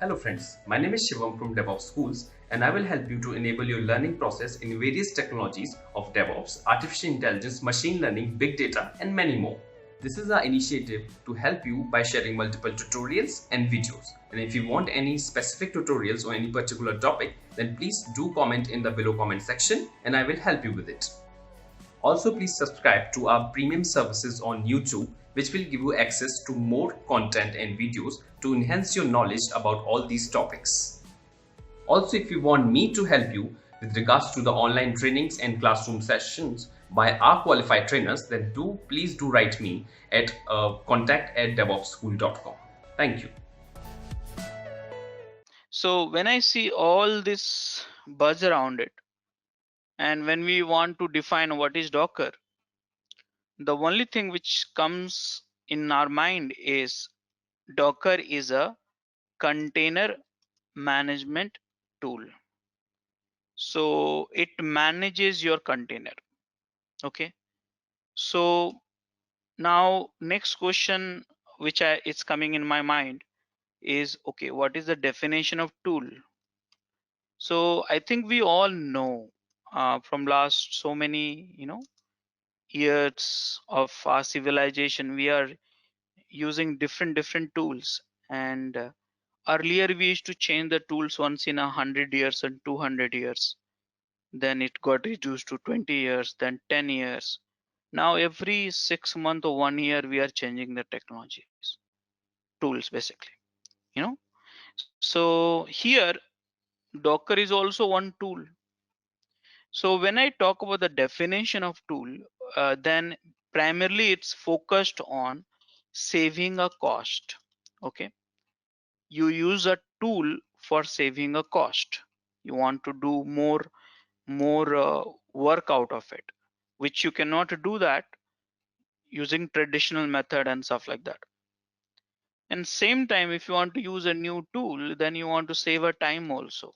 Hello friends, my name is Shivam from DevOps Schools and I will help you to enable your learning process in various technologies of DevOps, artificial intelligence, machine learning, big data and many more. This is our initiative to help you by sharing multiple tutorials and videos. And if you want any specific tutorials on any particular topic, then please do comment in the below comment section and I will help you with it. Also, please subscribe to our premium services on YouTube, which will give you access to more content and videos to enhance your knowledge about all these topics. Also, if you want me to help you with regards to the online trainings and classroom sessions by our qualified trainers, then please do write me at contact@devopsschool.com. Thank you. So when I see all this buzz around it, and when we want to define what is Docker, the only thing which comes in our mind is Docker is a container management tool. So it manages your container. Okay. So now next question which is coming in my mind is, okay, what is the definition of tool? So I think we all know from last so many years of our civilization, we are using different tools. And earlier we used to change the tools once in 100 years and 200 years. Then it got reduced to 20 years, then 10 years. Now every 6 months or 1 year we are changing the technologies, tools basically. You know, so here Docker is also one tool. So when I talk about the definition of tool, then primarily it's focused on saving a cost. Okay, you use a tool for saving a cost. You want to do more work out of it, which you cannot do that using traditional method and stuff like that. And same time, if you want to use a new tool, then you want to save a time also.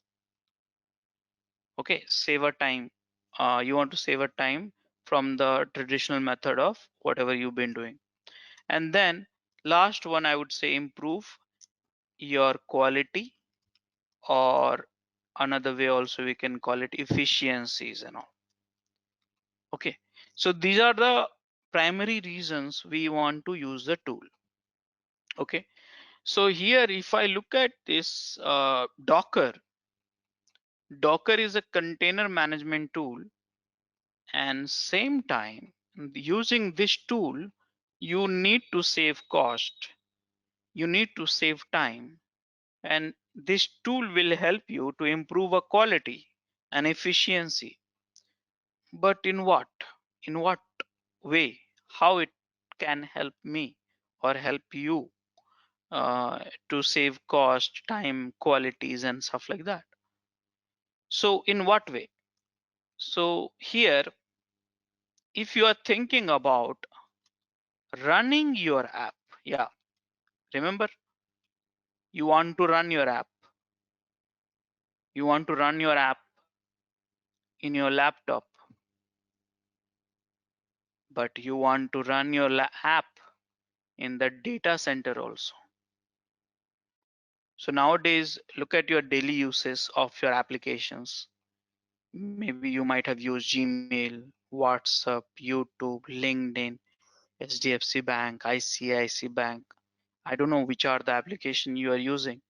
Okay, save a time. You want to save a time from the traditional method of whatever you've been doing. And then last one, I would say improve your quality, or another way also we can call it efficiencies and all. Okay, so these are the primary reasons we want to use the tool. Okay, so here if I look at this Docker is a container management tool, and same time using this tool you need to save cost, you need to save time, and this tool will help you to improve a quality and efficiency. But in what way, how it can help me or help you to save cost, time, qualities and stuff like that? So in what way? So here, if you are thinking about running your app, yeah, remember, you want to run your app, you want to run your app in your laptop, but you want to run your app in the data center also. So nowadays, look at your daily uses of your applications. Maybe you might have used Gmail, WhatsApp, YouTube, LinkedIn, HDFC Bank, ICICI Bank. I don't know which are the application you are using.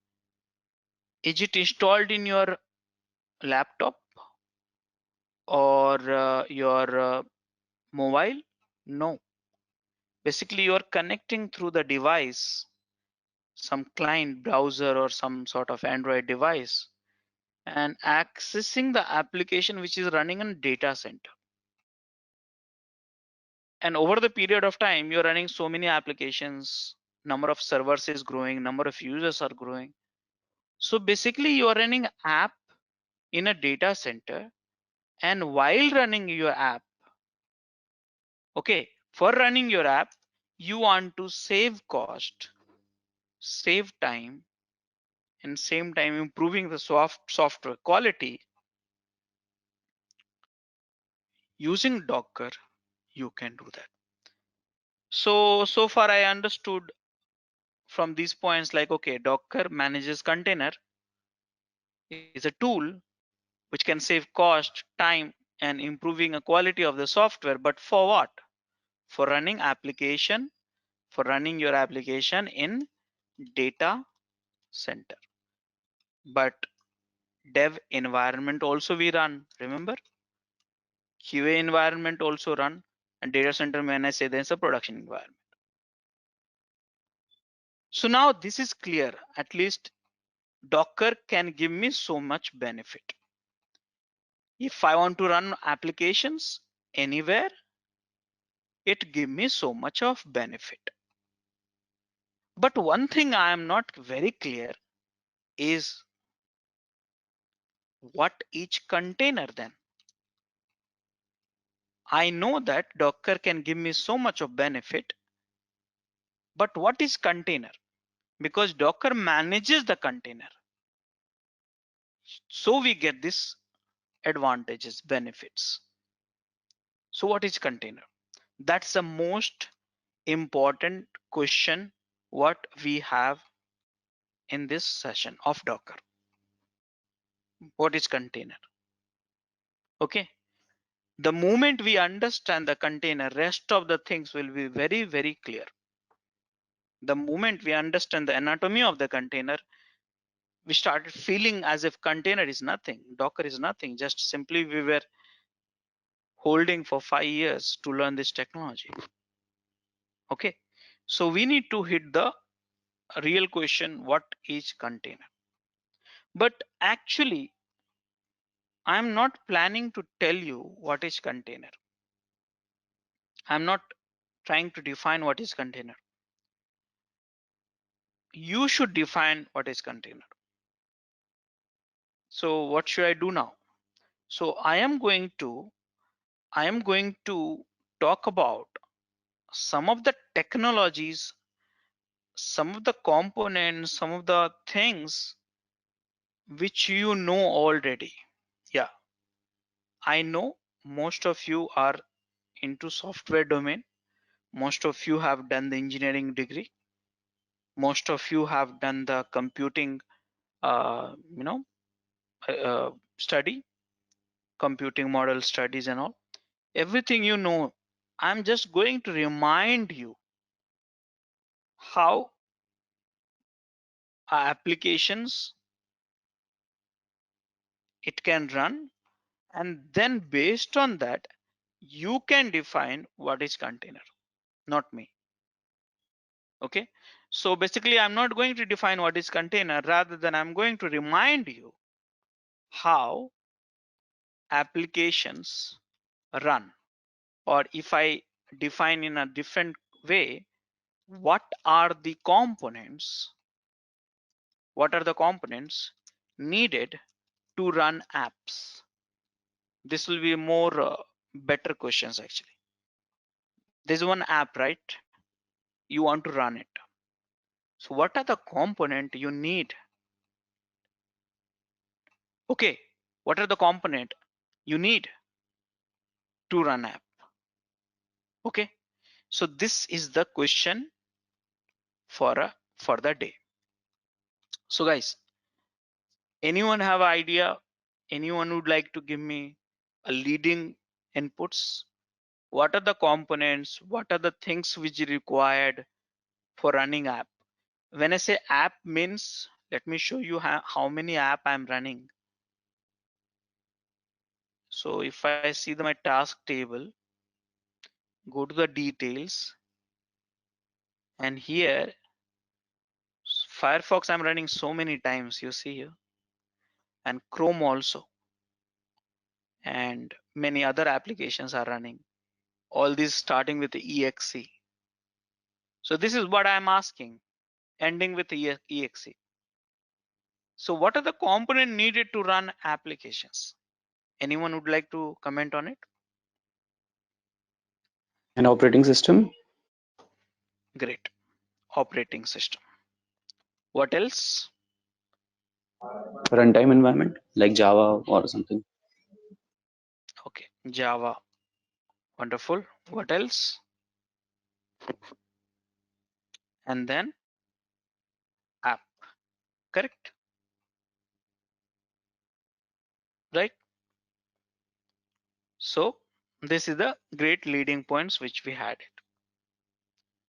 Is it installed in your laptop or your mobile? No. Basically, you are connecting through the device, some client browser or some sort of Android device, and accessing the application which is running in data center. And over the period of time, you're running so many applications, number of servers is growing, number of users are growing. So basically you are running app in a data center, and while running your app, okay, for running your app, you want to save cost, save time, and same time improving the software quality. Using Docker, you can do that. So far I understood from these points like, okay, Docker manages container is a tool which can save cost, time, and improving the quality of the software. But for what? For running application, for running your application in data center. But dev environment also we run, remember? QA environment also run, and data center, when I say there's a production environment. So now this is clear. At least Docker can give me so much benefit. If I want to run applications anywhere, it give me so much of benefit. But one thing I am not very clear is what each container then. I know that Docker can give me so much of benefit, but what is container? Because Docker manages the container. So we get this advantages, benefits. So what is container? That's the most important question what we have in this session of Docker. What is container? Okay. The moment we understand the container, rest of the things will be very, very clear. The moment we understand the anatomy of the container, we started feeling as if container is nothing, Docker is nothing, just simply we were holding for 5 years to learn this technology. Okay, so we need to hit the real question, what is container? But actually, I'm not planning to tell you what is container. I'm not trying to define what is container. You should define what is container. So what should I do now? So I am going to talk about some of the technologies, some of the components, some of the things which you know already. Yeah, I know most of you are into software domain. Most of you have done the engineering degree. Most of you have done the computing, you know, study, computing model studies and all. Everything you know. I'm just going to remind you how applications it can run, and then based on that you can define what is container, not me. Okay, so basically I'm not going to define what is container, rather than I'm going to remind you how applications run, or if I define in a different way, what are the components, what are the components needed to run apps. This will be more better questions actually. There's one app, right? You want to run it. So what are the component you need? Okay, what are the component you need to run app? Okay, so this is the question for the day. So guys, anyone have an idea? Anyone would like to give me a leading inputs? What are the components? What are the things which are required for running app? When I say app means, let me show you how many app I'm running. So if I see my task table, go to the details, and here Firefox I'm running so many times, you see here, and Chrome also, and many other applications are running. All these starting with the exe. So this is what I'm asking, ending with the exe. So what are the components needed to run applications? Anyone would like to comment on it? An operating system. Great. Operating system. What else? Runtime environment like Java or something. Okay, Java. Wonderful. What else? And then correct? Right? So this is the great leading points which we had it.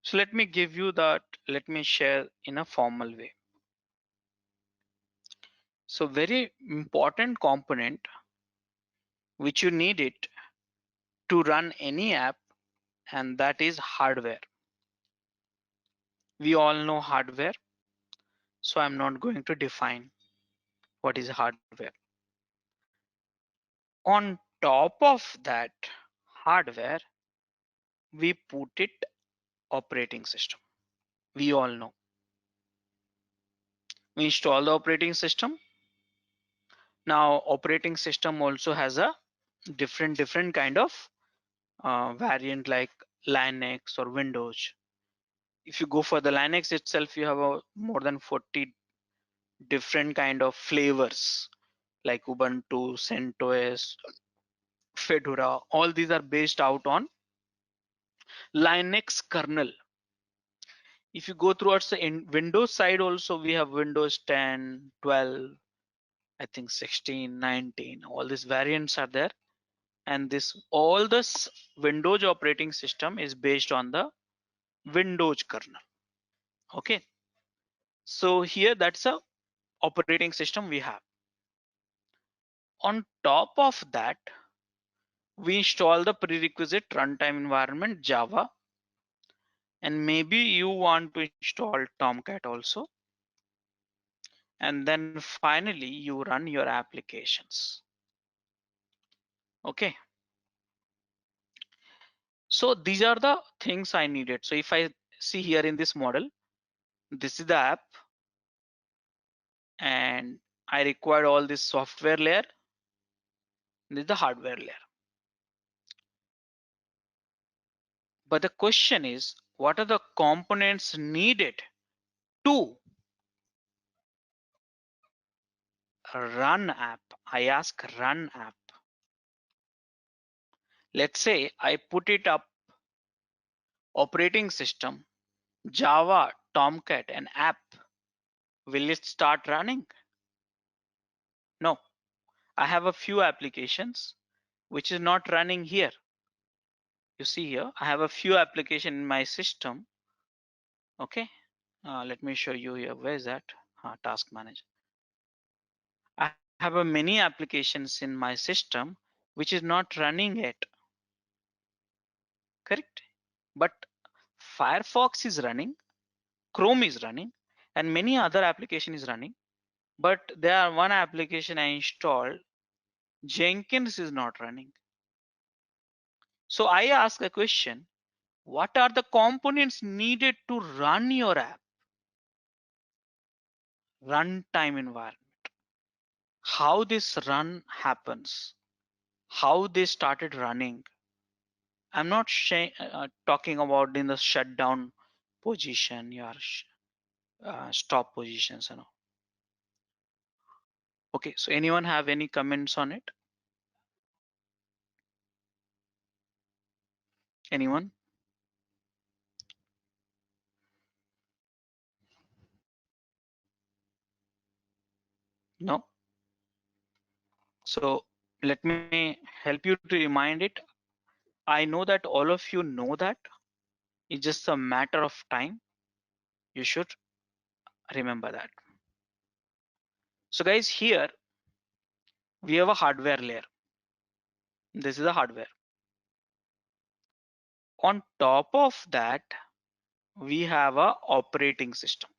So let me give you that, let me share in a formal way. So very important component which you need it to run any app, and that is hardware. We all know hardware, so I'm not going to define what is hardware. On top of that hardware, we put it operating system. We all know. We install the operating system. Now operating system also has a different kind of variant like Linux or Windows. If you go for the Linux itself, you have more than 40 different kind of flavors like Ubuntu, CentOS, Fedora. All these are based out on Linux kernel. If you go towards the Windows side also, we have Windows 10, 12, I think 16, 19, all these variants are there. And this all this Windows operating system is based on the Windows kernel. Okay. So here that's a operating system we have. On top of that, we install the prerequisite runtime environment Java, and maybe you want to install Tomcat also. And then finally you run your applications. Okay. So these are the things I needed. So if I see here in this model, this is the app, and I required all this software layer. This is the hardware layer. But the question is, what are the components needed to run app? I ask run app. Let's say I put it up operating system, Java, Tomcat, and app. Will it start running? No. I have a few applications which is not running here. You see here, I have a few applications in my system. Okay. Let me show you here. Where is that? Task manager. I have a many applications in my system which is not running yet. Correct? But Firefox is running, Chrome is running, and many other application is running. But there are one application I installed, Jenkins is not running. So I ask a question, what are the components needed to run your app? Runtime environment. How this run happens, how they started running. I'm not talking about in the shutdown position, your stop positions and all. Okay, so anyone have any comments on it? Anyone? No? So let me help you to remind it. I know that all of you know that. It's just a matter of time. You should remember that. So guys, here we have a hardware layer. This is the hardware. On top of that, we have a operating system.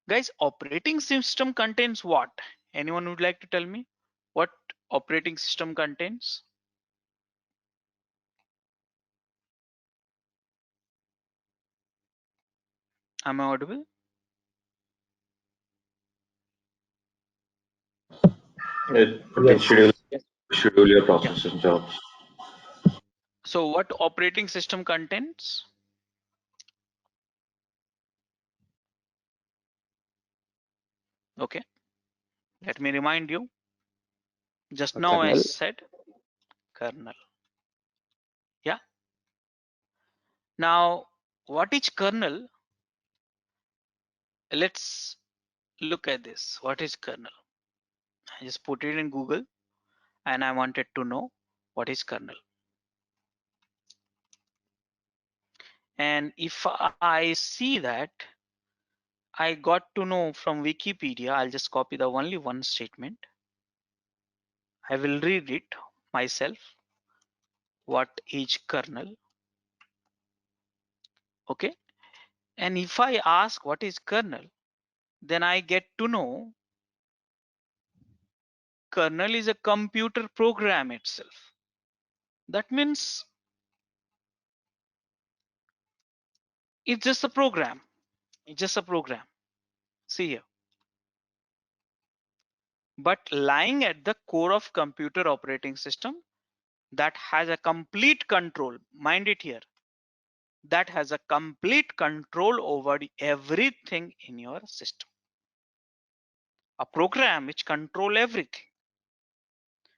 Guys, operating system contains what? Anyone would like to tell me what operating system contains? Am I audible? It can schedule your process and jobs. So what operating system contains? Okay, let me remind you. Just now I Kernel. said kernel. Yeah. Now what is kernel? Let's look at this. What is kernel? I just put it in Google and I wanted to know what is kernel. And if I see that, I got to know from Wikipedia, I'll just copy the only one statement. I will read it myself. What is kernel? Okay. And if I ask what is kernel, then I get to know kernel is a computer program itself. That means it's just a program. It's just a program. See here. But lying at the core of computer operating system that has a complete control, mind it here, that has a complete control over everything in your system. A program which control everything.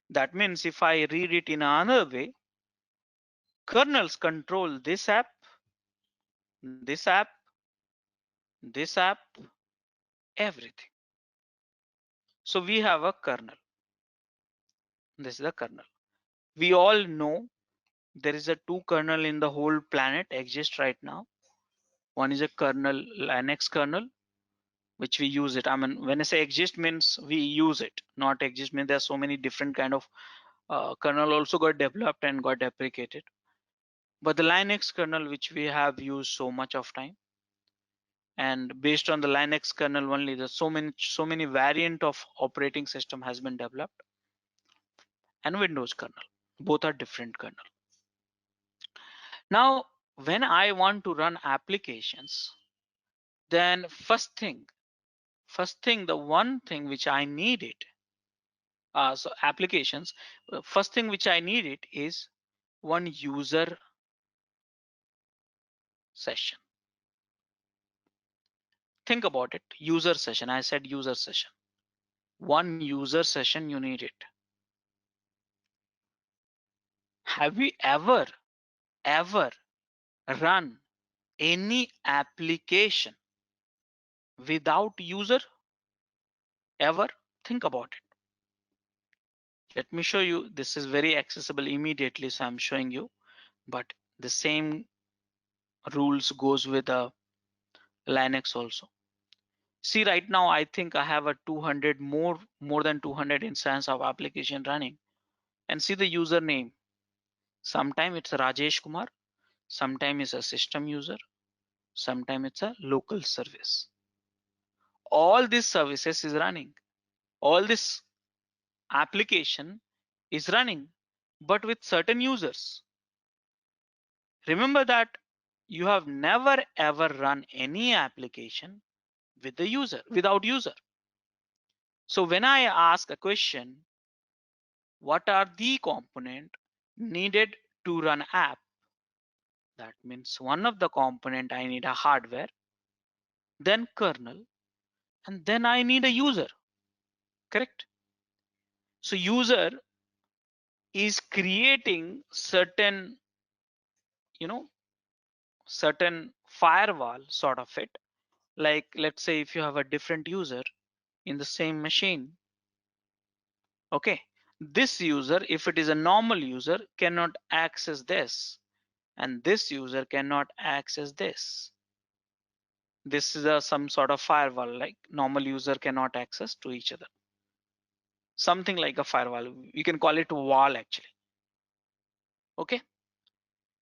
That means if I read it in another way, kernels control this app, this app, this app, everything. So we have a kernel. This is the kernel. We all know there is a two kernel in the whole planet exist right now. One is a kernel, Linux kernel, which we use it. I mean, when I say exist means we use it, not exist means there are so many different kind of kernel also got developed and got deprecated. But the Linux kernel, which we have used so much of time, and based on the Linux kernel only, there's so many variant of operating system has been developed, and Windows kernel. Both are different kernel. Now, when I want to run applications, then first thing, the one thing which I needed, so applications, first thing which I needed is one user session. Think about it, user session. I said user session. One user session you need it. Have we ever run any application without user? Ever? Think about it. Let me show you. This is very accessible immediately, so I'm showing you. But the same rules goes with Linux also. See, right now I think I have a 200 more than 200 instance of application running, and see the username. Sometime it's Rajesh Kumar, sometime it's a system user, sometime it's a local service. All these services is running. All this application is running, but with certain users. Remember that you have never ever run any application with the user, without user. So when I ask a question, what are the component needed to run app? That means one of the component I need a hardware, then kernel, and then I need a user, correct? So user is creating certain, certain firewall sort of it. Like let's say if you have a different user in the same machine, okay, this user, if it is a normal user, cannot access this, and this user cannot access this. This is some sort of firewall, like normal user cannot access to each other. Something like a firewall. You can call it wall actually. Okay.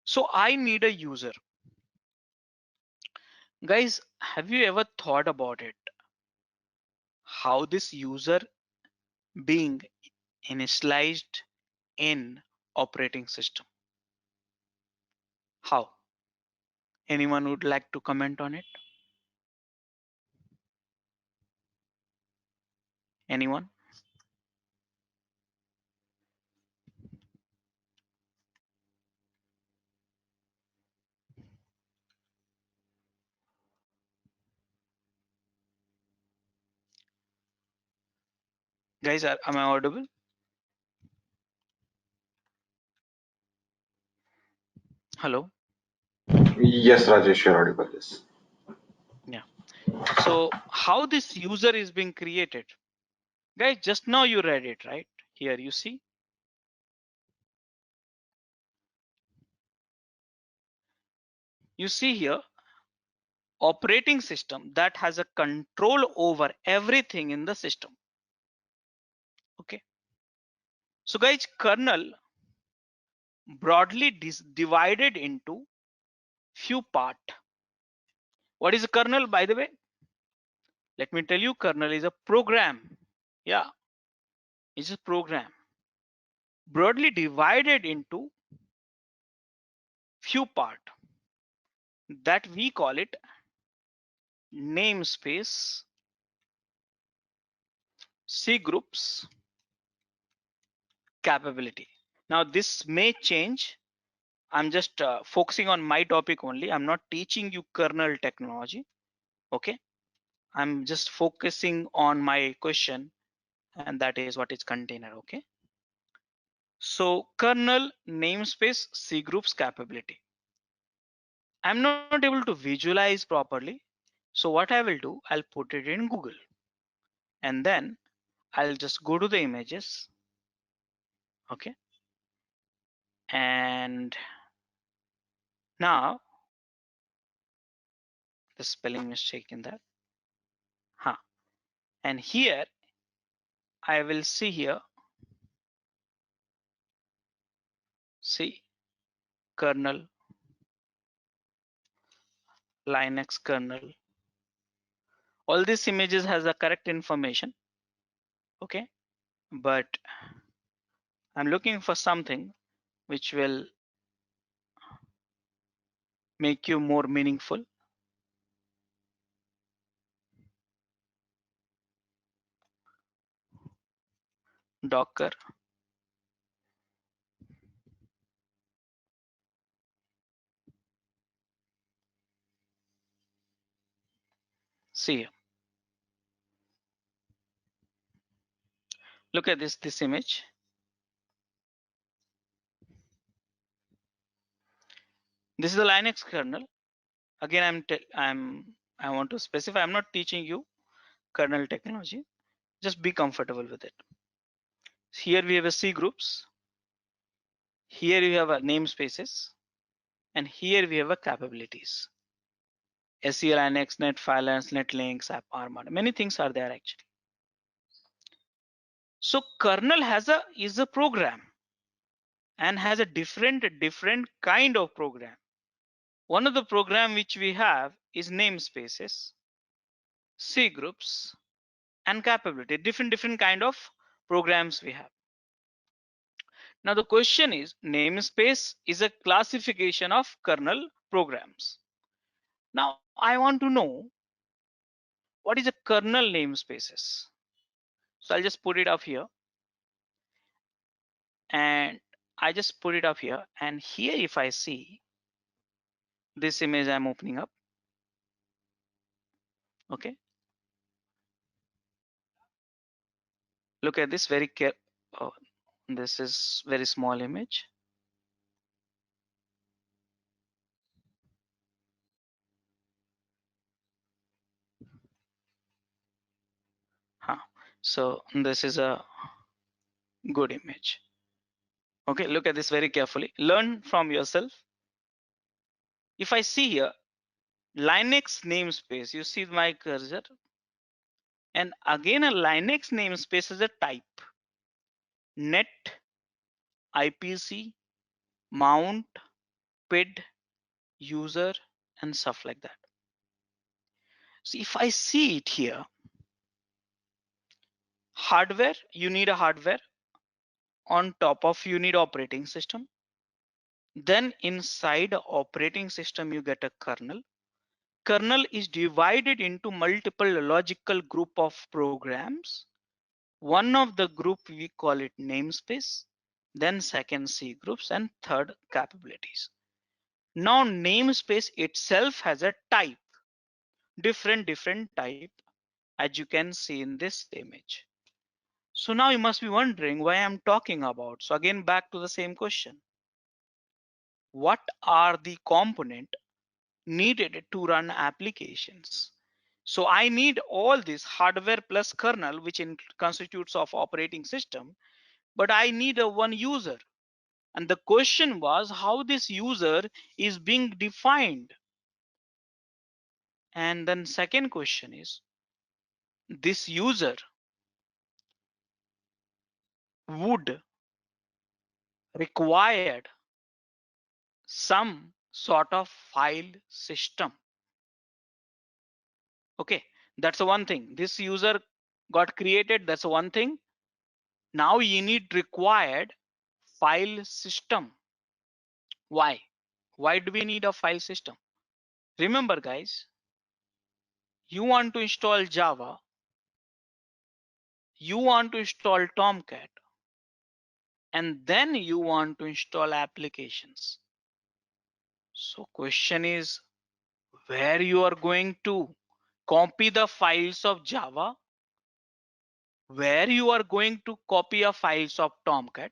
So I need a user. Guys, have you ever thought about it? How this user being initialized in operating system? How? Anyone would like to comment on it? Anyone? Guys, am I audible? Hello? Yes, Rajesh, you're audible. Yes. Yeah. So how this user is being created? Guys, just now you read it, right? Here you see. You see here, operating system that has a control over everything in the system. Okay. So guys, kernel broadly divided into few part. What is a kernel, by the way? Let me tell you, kernel is a program. Yeah, it's a program broadly divided into few part that we call it namespace, C groups, capability. Now this may change. I'm just focusing on my topic only. I'm not teaching you kernel technology. Okay. I'm just focusing on my question, and that is what is container. Okay. So kernel namespace C groups capability. I'm not able to visualize properly. So what I will do, I'll put it in Google, and then I'll just go to the images. Okay. And now the spelling mistake in that. Huh. And here I will see here, see kernel, Linux kernel. All these images has the correct information. Okay. But I'm looking for something which will make you more meaningful. Docker. See here. Look at this image. This is the Linux kernel. Again, I want to specify, I'm not teaching you kernel technology. Just be comfortable with it. Here we have a C groups. Here we have a namespaces, and here we have a capabilities. SE Linux, NetFilers, NetLinks, App Armada. Many things are there actually. So kernel is a program and has a different kind of program. One of the program which we have is namespaces, C groups, and capability. Different kind of programs we have. Now the question is, namespace is a classification of kernel programs. Now I want to know what is a kernel namespaces. So I'll just put it up here, and I just put it up here, and here if I see this image I'm opening up. Okay, look at this very careful. Oh, this is very small image. Huh. So this is a good image. Okay, look at this very carefully. Learn from yourself. If I see here Linux namespace, you see my cursor, and again a Linux namespace is a type: net, IPC, mount, PID, user, and stuff like that. So if I see it here, hardware, you need a hardware. On top of you need operating system. Then inside operating system you get a kernel. Kernel is divided into multiple logical group of programs. One of the group we call it namespace, then second C groups, and third capabilities. Now namespace itself has a type, different type, as you can see in this image. So now you must be wondering why I'm talking about. So again, back to the same question. What are the component needed to run applications. So I need all this hardware plus kernel, which constitutes of operating system, but I need a one user. And the question was how this user is being defined. And then second question is, this user would require some sort of file system. Okay, that's the one thing. This user got created, that's one thing. Now you need required file system. Why? Why do we need a file system? Remember guys, you want to install Java, you want to install Tomcat, and then you want to install applications. So question is, where you are going to copy the files of Java, where you are going to copy a files of Tomcat,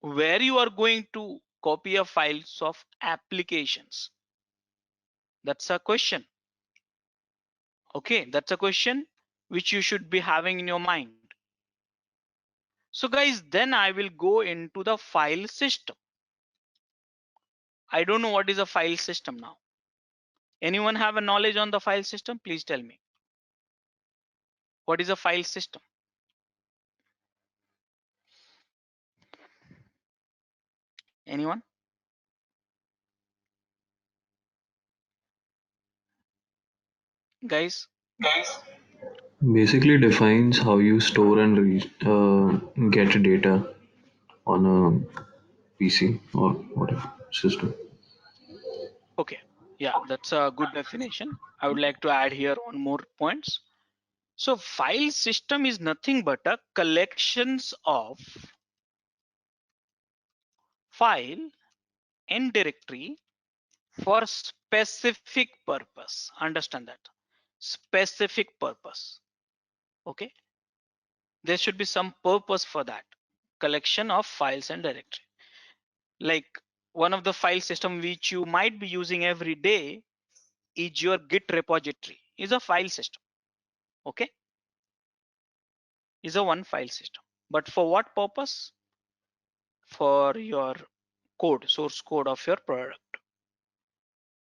where you are going to copy a files of applications. That's a question. Okay, that's a question which you should be having in your mind. So guys, then I will go into the file system. I don't know what is a file system now. Anyone have a knowledge on the file system? Please tell me. What is a file system? Anyone? Guys? Basically defines how you store and get data on a PC or whatever system. Okay. Yeah, that's a good definition. I would like to add here one more points. So file system is nothing but a collections of file and directory for specific purpose. Understand that. Specific purpose. Okay. There should be some purpose for that. Collection of files and directory. Like one of the file system which you might be using every day is your Git repository. Is a file system. Okay. Is a one file system. But for what purpose? For your code, source code of your product.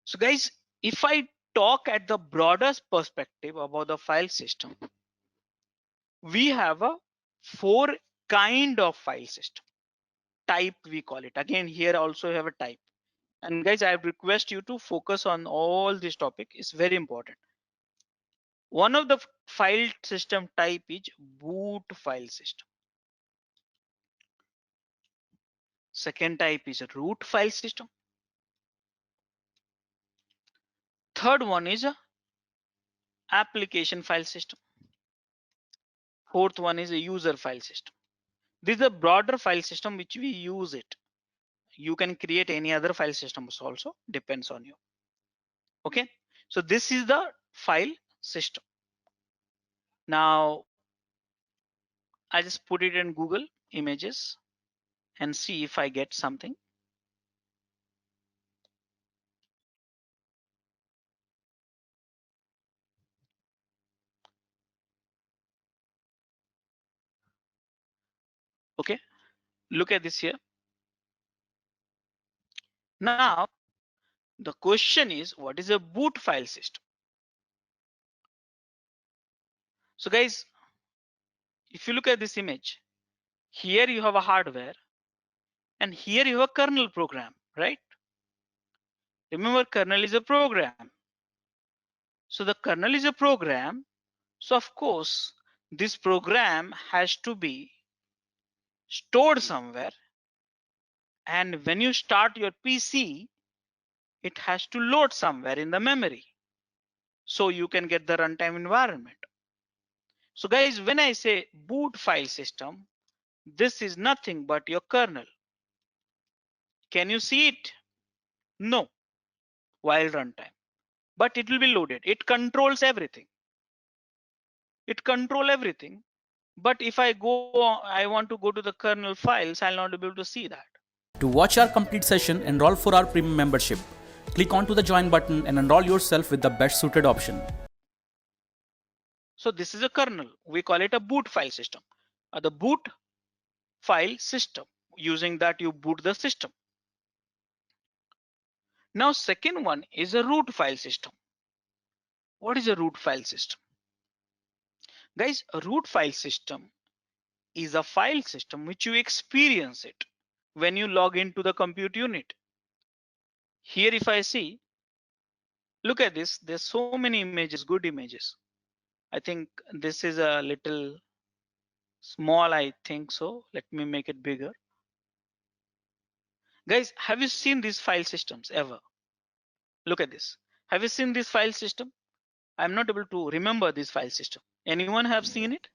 So guys, if I talk at the broadest perspective about the file system, we have a 4 kind of file system. Type we call it. Again, here also have a type. And guys, I request you to focus on all this topic. It's very important. One of the file system type is boot file system. Second type is a root file system. Third one is a application file system. Fourth one is a user file system. This is a broader file system which we use it. You can create any other file systems also, depends on you. Okay, so this is the file system. Now I just put it in Google Images and see if I get something. Okay, look at this here. Now the question is, what is a boot file system? So guys, if you look at this image, here you have a hardware and here you have a kernel program, right? Remember, kernel is a program. So the kernel is a program. So of course, this program has to be stored somewhere. And when you start your PC, it has to load somewhere in the memory. So you can get the runtime environment. So guys, when I say boot file system, this is nothing but your kernel. Can you see it? No, while runtime, but it will be loaded. It controls everything. It controls everything. But if I want to go to the kernel files, I'll not be able to see that. To watch our complete session, enroll for our premium membership. Click onto the join button and enroll yourself with the best suited option. So this is a kernel. We call it a boot file system. The boot file system. Using that, you boot the system. Now, second one is a root file system. What is a root file system? Guys, a root file system is a file system which you experience it when you log into the compute unit. Here, if I see, look at this, there's so many images, good images. I think this is a little small, I think so. Let me make it bigger. Guys, have you seen these file systems ever? Look at this. Have you seen this file system? I'm not able to remember this file system. Anyone have seen it?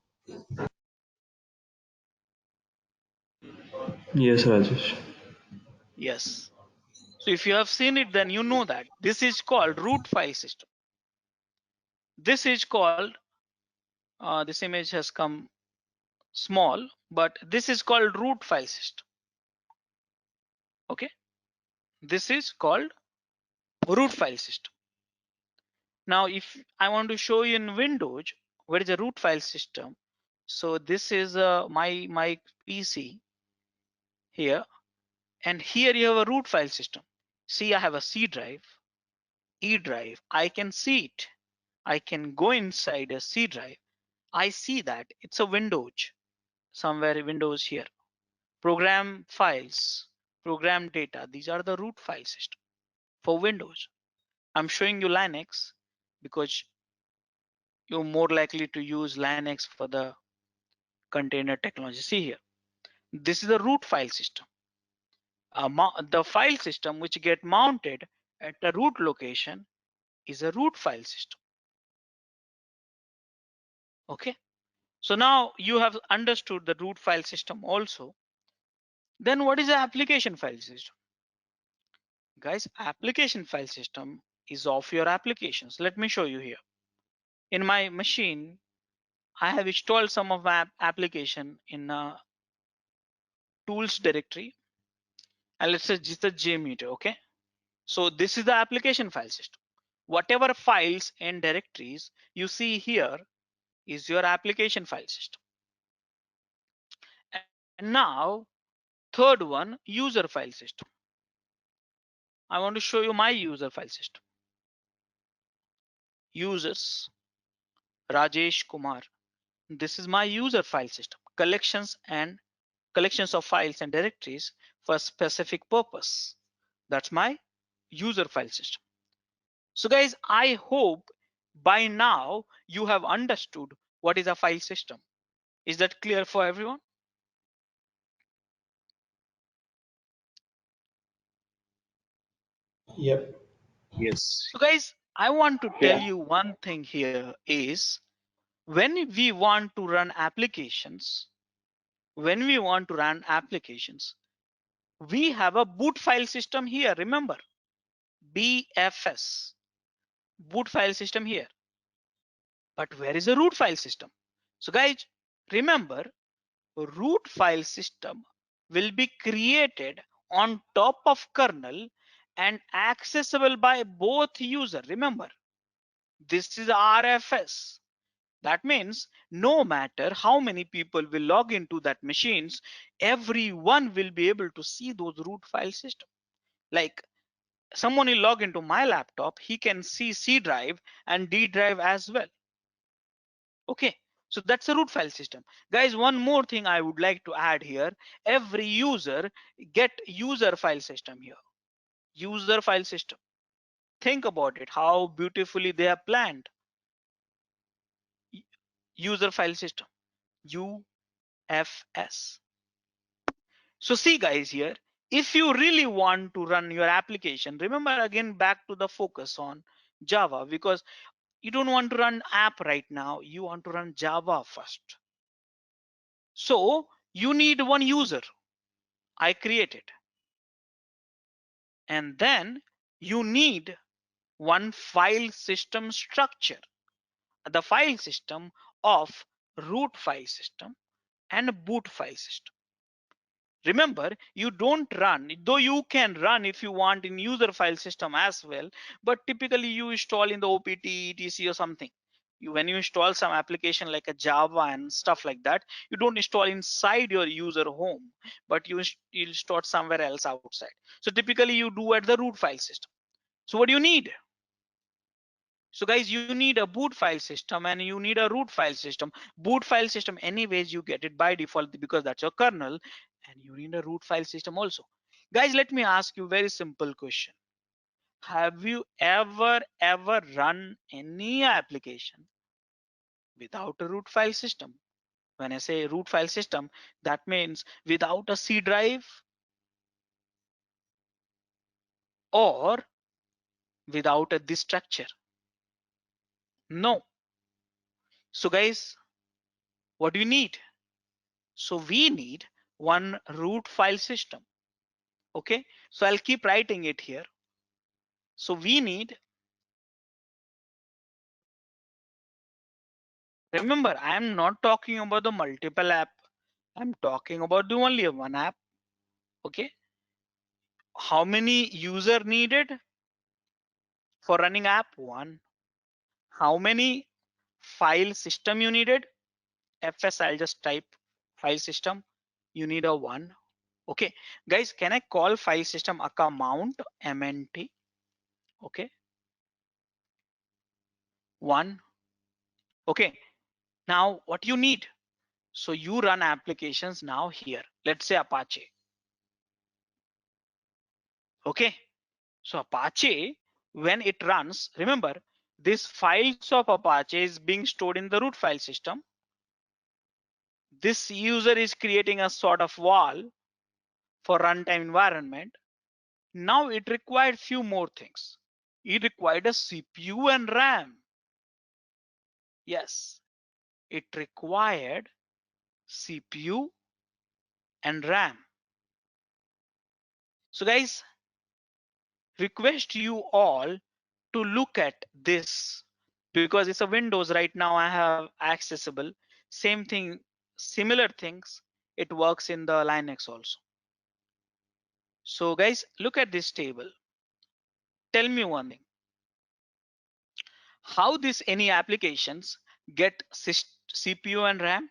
Yes, Rajesh. Yes. So if you have seen it, then you know that this is called root file system. This is called, this image has come small, but this is called root file system. Okay. This is called root file system. Now, if I want to show you in Windows, where is a root file system? So this is my PC here, and here you have a root file system. See, I have a C drive, E drive. I can see it. I can go inside a C drive. I see that it's a Windows, somewhere Windows here. Program files, program data. These are the root file system for Windows. I'm showing you Linux because you're more likely to use Linux for the container technology. See here, this is the root file system. The file system which get mounted at the root location is a root file system. Okay, so now you have understood the root file system also. Then what is the application file system? Guys, application file system is of your applications. Let me show you here. In my machine, I have installed some of my application in a tools directory, and let's say just a JMeter. Okay, so this is the application file system. Whatever files and directories you see here is your application file system. And now, third one, user file system. I want to show you my user file system. Users, Rajesh Kumar. This is my user file system. Collections of files and directories for a specific purpose. That's my user file system. So guys, I hope by now you have understood what is a file system. Is that clear for everyone? Yep. Yes. So guys, I want to tell Yeah. you one thing here is when we want to run applications, we have a boot file system here. Remember, BFS, boot file system here. But where is the root file system? So guys, remember, root file system will be created on top of kernel and accessible by both user. Remember, this is RFS. That means no matter how many people will log into that machines, everyone will be able to see those root file system. Like someone will log into my laptop, he can see C drive and D drive as well. Okay, so that's a root file system. Guys, one more thing I would like to add here. Every user get user file system here. User file system. Think about it, how beautifully they are planned. User file system, UFS. So see guys here, if you really want to run your application, remember again back to the focus on Java, because you don't want to run app right now, you want to run Java first. So you need one user I created, and then you need one file system structure, the file system of root file system and boot file system. Remember, you don't run, though you can run if you want in user file system as well, but typically you install in the OPT, etc or something. When you install some application like a Java and stuff like that, you don't install inside your user home, but you install somewhere else outside. So typically you do at the root file system. So what do you need? So guys, you need a boot file system and you need a root file system. Boot file system, anyways, you get it by default because that's your kernel, and you need a root file system also. Guys, let me ask you a very simple question. Have you ever run any application without a root file system? When I say root file system, that means without a C drive or without a this structure. No. So guys, what do you need? So we need one root file system. Okay, so I'll keep writing it here. So we need, remember, I am not talking about the multiple app. I'm talking about the only one app. Okay, how many user needed for running app? One. How many file system you needed? FS, I'll just type file system. You need a one. Okay, guys, can I call file system account MNT? Okay, one. Okay, now what you need? So you run applications now here. Let's say Apache. Okay, so Apache, when it runs, remember, this files of Apache is being stored in the root file system. This user is creating a sort of wall for runtime environment. Now it required few more things. It required a CPU and RAM. Yes, it required CPU and RAM. So guys, request you all to look at this because it's a Windows right now I have accessible. Same thing, similar things, it works in the Linux also. So guys, look at this table. Tell me one thing. How this any applications get CPU and RAM?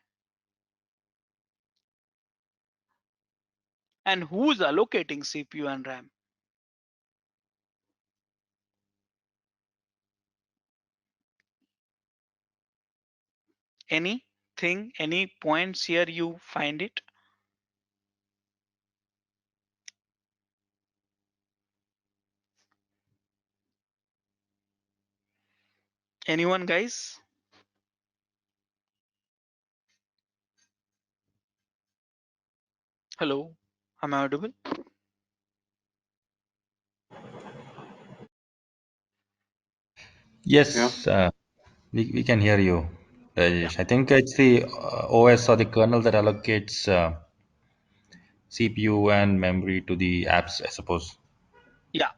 And who's allocating CPU and RAM? Anything, any points here you find it? Anyone, guys? Hello, am I audible? Yes, we can hear you, Rajesh. I think it's the OS or the kernel that allocates CPU and memory to the apps, I suppose. Yeah,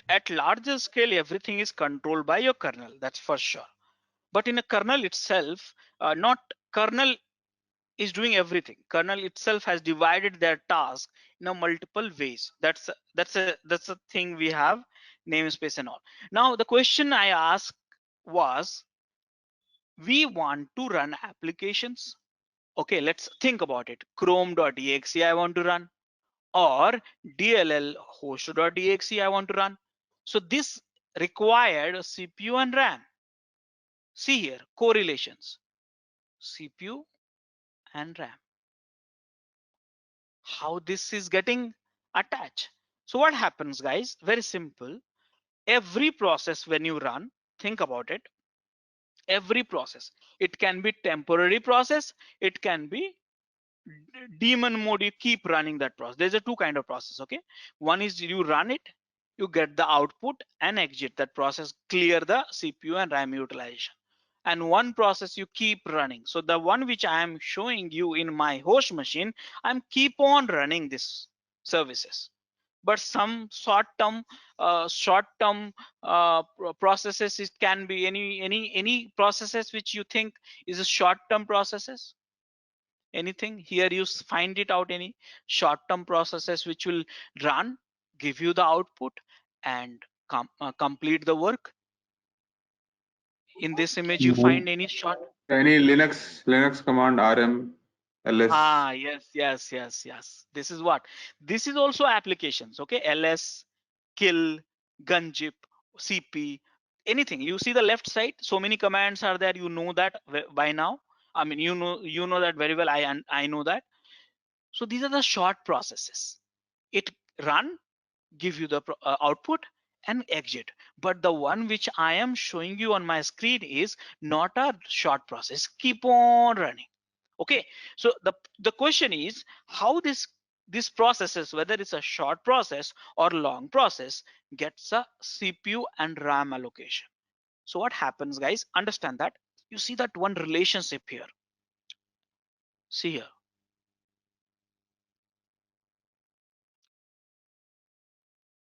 at larger scale, everything is controlled by your kernel, that's for sure. But in a kernel itself, not kernel is doing everything. Kernel itself has divided their task in a multiple ways. That's a thing we have, namespace and all. Now the question I asked was, we want to run applications. Okay, let's think about it. Chrome.exe I want to run, or DLL host.exe I want to run. So this required CPU and RAM. See here, correlations, CPU and RAM. How this is getting attached. So what happens, guys? Very simple. Every process when you run, think about it. Every process, it can be temporary process, it can be daemon mode. You keep running that process. There's a two kind of process. Okay, one is you run it, you get the output and exit that process, clear the CPU and RAM utilization. And one process you keep running. So the one which I am showing you in my host machine, I'm keep on running this services. But some short-term processes, it can be any processes which you think is a short-term processes. Anything here? You find it out any short-term processes which will run, give you the output, and complete the work? In this image, you No. find any short? Any Linux command rm ls. Yes. This is what? This is also applications. Okay, ls, kill, gunzip, cp, anything. You see the left side, so many commands are there. You know that by now. I mean, you know that very well. I know that. So these are the short processes. It run, give you the output, and exit. But the one which I am showing you on my screen is not a short process. Keep on running. Okay, so the question is how this processes, whether it's a short process or long process, gets a CPU and RAM allocation. So what happens, guys? Understand that. You see that one relationship here. See here.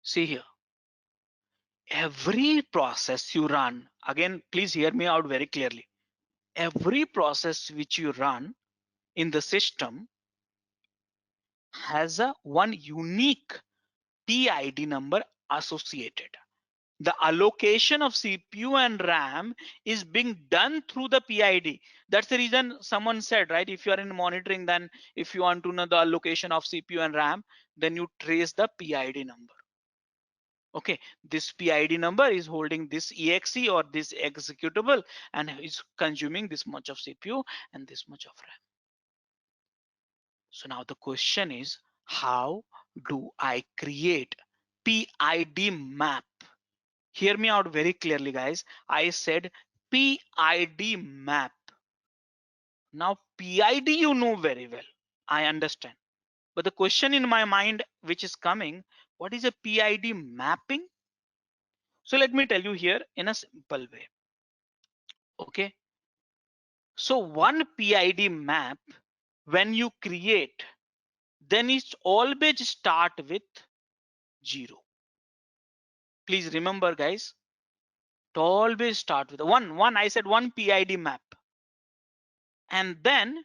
See here. Every process you run, again, please hear me out very clearly. Every process which you run in the system has a one unique PID number associated. The allocation of CPU and RAM is being done through the PID. That's the reason someone said, right? If you are in monitoring, then if you want to know the allocation of CPU and RAM, then you trace the PID number. Okay, this PID number is holding this exe or this executable and is consuming this much of CPU and this much of RAM. So now the question is, how do I create PID map? Hear me out very clearly, guys. I said PID map. Now PID you know very well. I understand. But the question in my mind which is coming, what is a PID mapping? So let me tell you here in a simple way. Okay. So one PID map, when you create, then it's always start with 0. Please remember, guys, to always start with one. I said one PID map. And then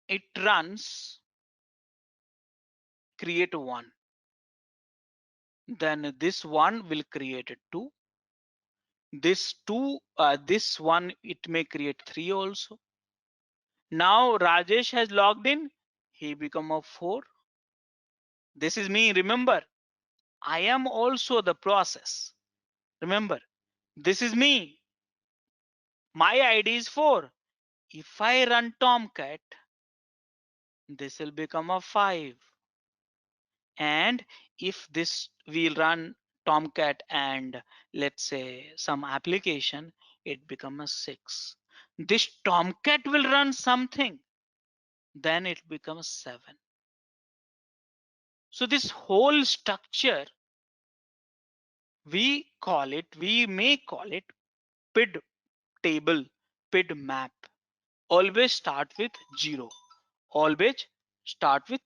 it runs create 1. Then this one will create a 2. This 2, this one, it may create 3 also. Now Rajesh has logged in. He become a 4. This is me. Remember, I am also the process. Remember, this is me. My ID is 4. If I run Tomcat, this will become a 5. And if this will run Tomcat and let's say some application, it becomes a 6. This Tomcat will run something, then it becomes 7. So this whole structure, we may call it PID table, PID map. Always start with 0. Always start with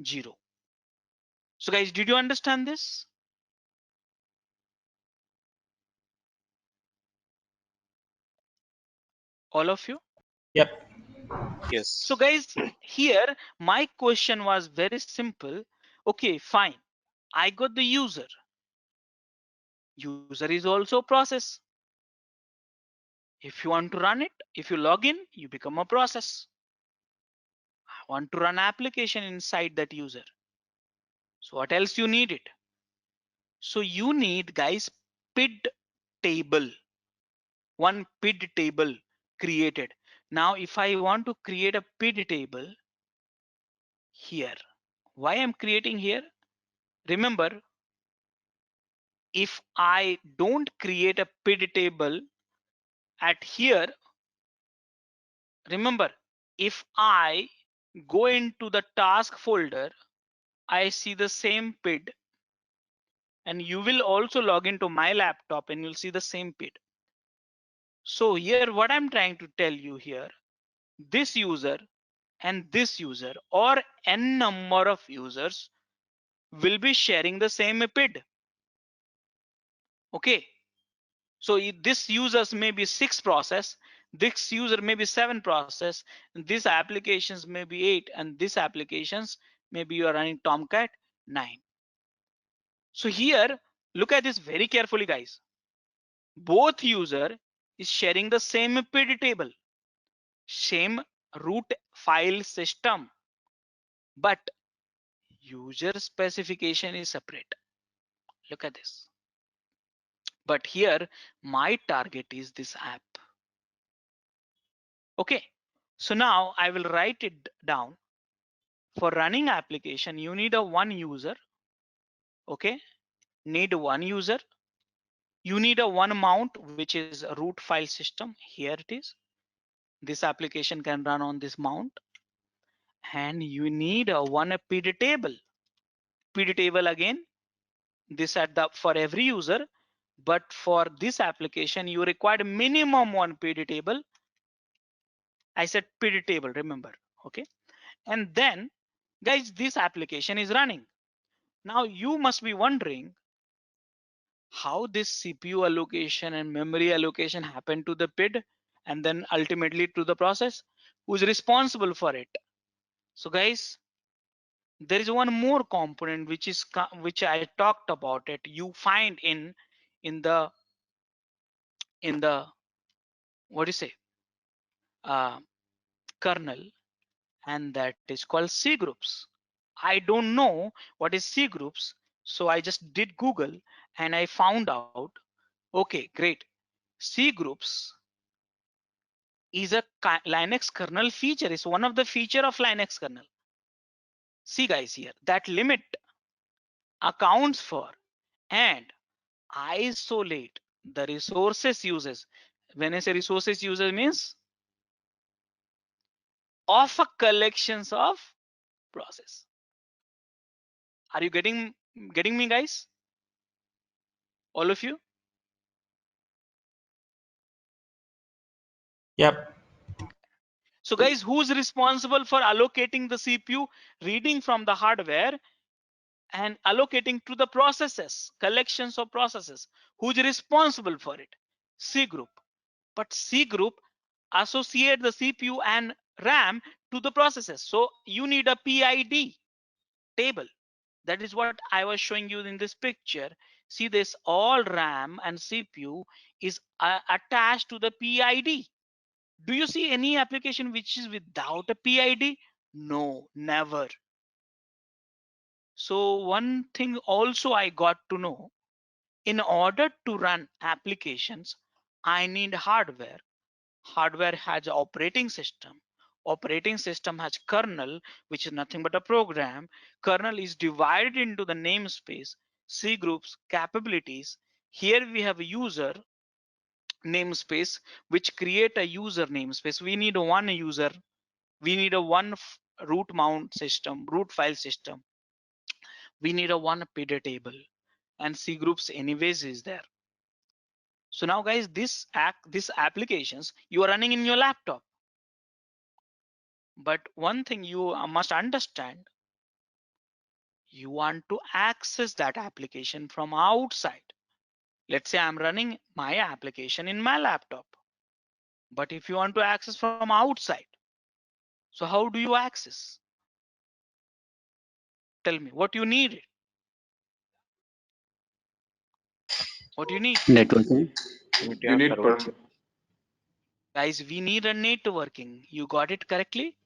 0. So guys, did you understand this? All of you? Yep. Yes. So guys, here my question was very simple. Okay, fine. I got the user. User is also a process. If you want to run it, if you log in, you become a process. I want to run application inside that user. So what else you need it? So you need, guys, PID table. One PID table created. Now, if I want to create a PID table here, why I'm creating here? Remember, if I don't create a PID table at here, remember, if I go into the task folder, I see the same PID, and you will also log into my laptop and you'll see the same PID. So here, what I'm trying to tell you here, this user and this user or n number of users will be sharing the same PID. Okay. So this users may be 6 process, This user may be 7 process, and these applications may be 8, and these applications maybe you are running Tomcat 9. So here, look at this very carefully, guys. Both user is sharing the same PD table, same root file system, but user specification is separate. Look at this. But here, my target is this app. Okay, so now I will write it down. For running application, you need a one user. Okay, need one user. You need a one mount, which is a root file system. Here it is. This application can run on this mount. And you need a one PD table. PD table again, this at the for every user, but for this application, you require minimum one PD table. I said PD table, remember, okay? And then, guys, this application is running. Now you must be wondering how this CPU allocation and memory allocation happen to the PID and then ultimately to the process. Who's responsible for it? So guys, there is one more component which I talked about it. You find in the what do you say kernel, and that is called C groups. I don't know what is C groups, so I just did Google and I found out. Okay, great. C groups is a Linux kernel feature. It's one of the feature of Linux kernel. See guys here, that limit accounts for and isolate the resources uses. When I say resources uses means of a collections of process. Are you getting me, guys? All of you? Yep. So guys, who's responsible for allocating the CPU, reading from the hardware and allocating to the processes, collections of processes? Who's responsible for it? C group. But C group associate the CPU and RAM to the processes. So you need a PID table. That is what I was showing you in this picture. See this, all RAM and CPU is attached to the PID. Do you see any application which is without a PID? No, never. So one thing also I got to know, in order to run applications, I need hardware. Hardware has operating system. Operating system has kernel, which is nothing but a program. Kernel is divided into the namespace, C groups, capabilities. Here we have a user namespace, which create a user namespace. We need one user. We need a one root mount system, root file system. We need a one PD table, and C groups anyways is there. So now guys, these applications you are running in your laptop. But one thing you must understand, you want to access that application from outside. Let's say I'm running my application in my laptop. But if you want to access from outside, so how do you access? Tell me what you need. What do you need? Networking. You need Guys, we need a networking. You got it correctly?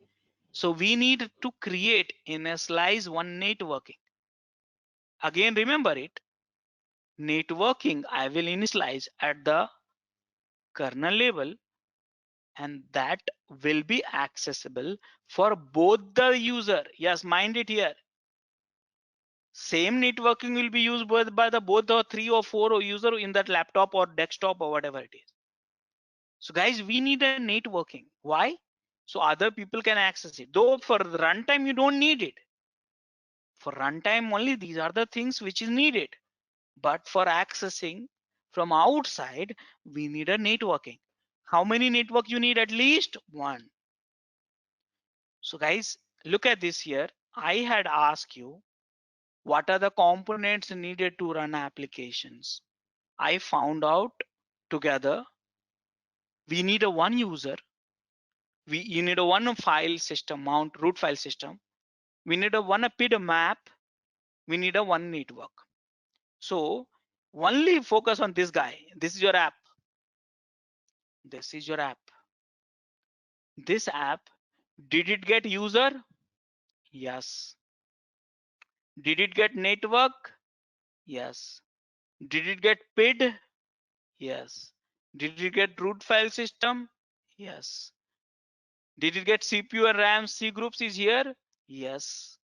So we need to create in a slice one networking. Again, remember it. Networking, I will initialize at the kernel level, and that will be accessible for both the user. Yes, mind it here. Same networking will be used by both the 3 or 4 or user in that laptop or desktop or whatever it is. So guys, we need a networking. Why? So other people can access it. Though for the runtime, you don't need it. For runtime only, these are the things which is needed. But for accessing from outside, we need a networking. How many network you need? At least one. So guys, look at this here. I had asked you, what are the components needed to run applications? I found out together We need a one user. You need a one file system, mount root file system. We need a one PID map. We need a one network. So only focus on this guy. This is your app. This is your app. This app, did it get user? Yes. Did it get network? Yes. Did it get PID? Yes. Did it get root file system? Yes. Did it get CPU and RAM? C groups is here? Yes.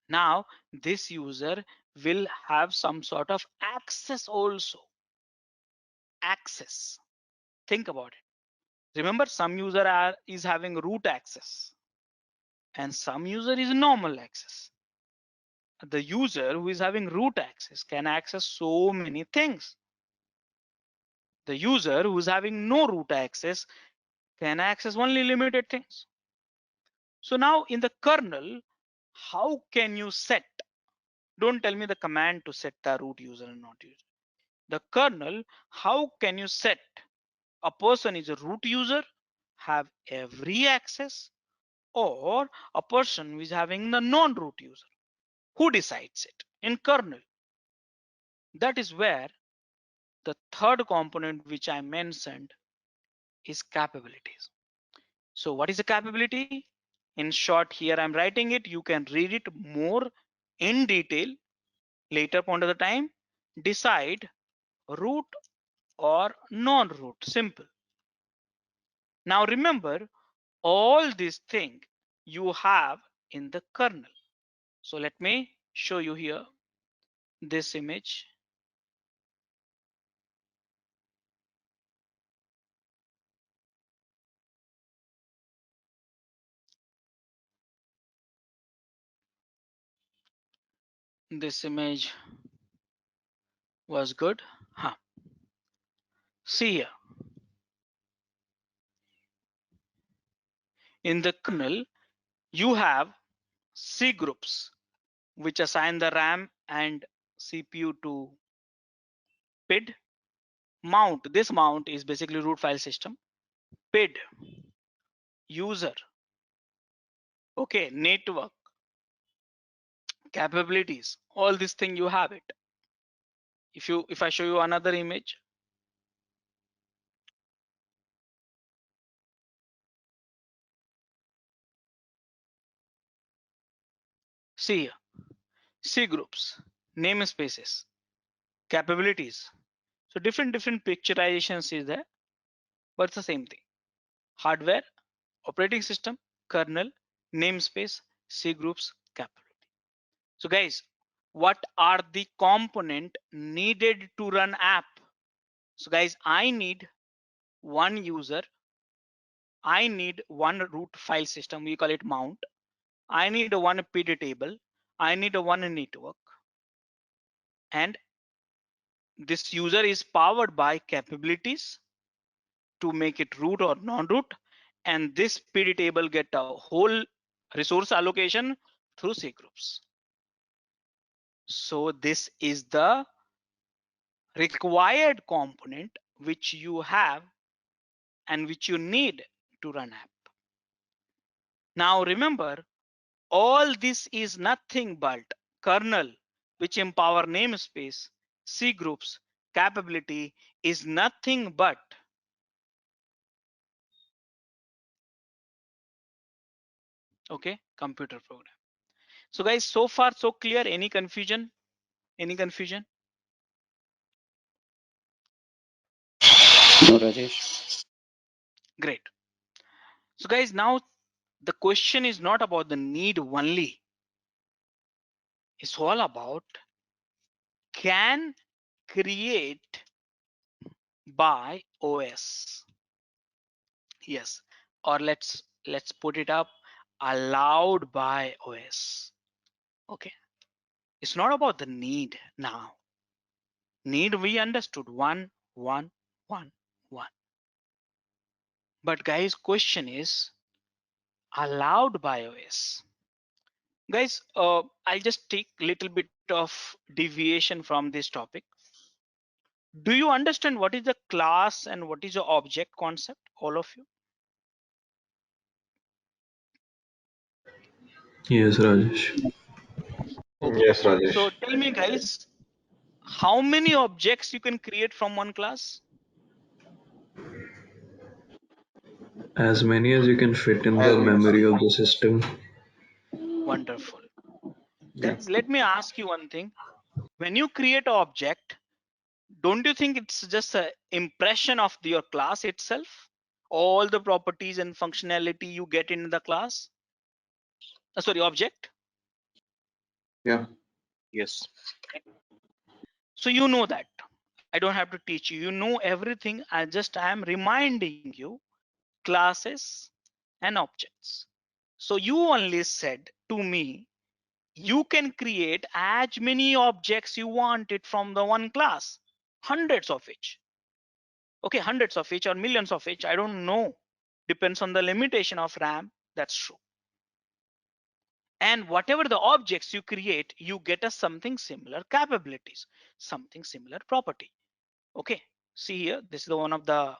Now this user will have some sort of access also. Access. Think about it. Remember, some user is having root access and some user is normal access. The user who is having root access can access so many things. The user who is having no root access can access only limited things. So now in the kernel, how can you set? Don't tell me the command to set the root user and not user. The kernel, how can you set a person is a root user, have every access, or a person who is having the non-root user? Who decides it? In kernel. That is where the third component which I mentioned is capabilities. So what is a capability? In short, here I'm writing it. You can read it more in detail later point of the time. Decide root or non-root. Simple. Now remember, all these things you have in the kernel. So let me show you here this image. This image was good. Huh. See here. In the kernel, you have C groups which assign the RAM and CPU to PID. Mount, this mount is basically root file system. PID, user, okay, network, capabilities, all this thing you have it. If I show you another image, see here, C groups, namespaces, capabilities. So different picturizations is there, but it's the same thing. Hardware, operating system, kernel, namespace, C groups, capability. So guys, what are the component needed to run app? So guys, I need one user. I need one root file system. We call it mount. I need a one PID table. I need a one network. And this user is powered by capabilities to make it root or non-root. And this PID table get a whole resource allocation through C groups. So this is the required component which you have and which you need to run app. Now remember, all this is nothing but kernel, which empower namespace, C groups, capability is nothing but okay, computer program. So guys, so far so clear. Any confusion? Any confusion? No, Rajesh. Great. So guys, now the question is not about the need only. It's all about can create by OS. Yes, or let's put it up, allowed by OS. Okay, it's not about the need now. Need we understood 1 1 1 1. But guys, question is allowed by OS. Guys, I'll just take little bit of deviation from this topic. Do you understand what is the class and what is the object concept, all of you? Yes, Rajesh. Okay. Yes, Rajesh. So tell me guys, how many objects you can create from one class? As many as you can fit in the As many. memory of the system. Wonderful. Yeah. Guys, let me ask you one thing. When you create an object, don't you think it's just an impression of your class itself? All the properties and functionality you get in the class? Sorry, object. Yeah. Yes. So you know that. I don't have to teach you. You know everything. I am reminding you classes and objects. So you only said to me, you can create as many objects you wanted from the one class, hundreds of each. Okay, hundreds of each or millions of each, I don't know. Depends on the limitation of RAM, that's true. And whatever the objects you create, you get a something similar capabilities, something similar property. Okay, see here, this is the one of the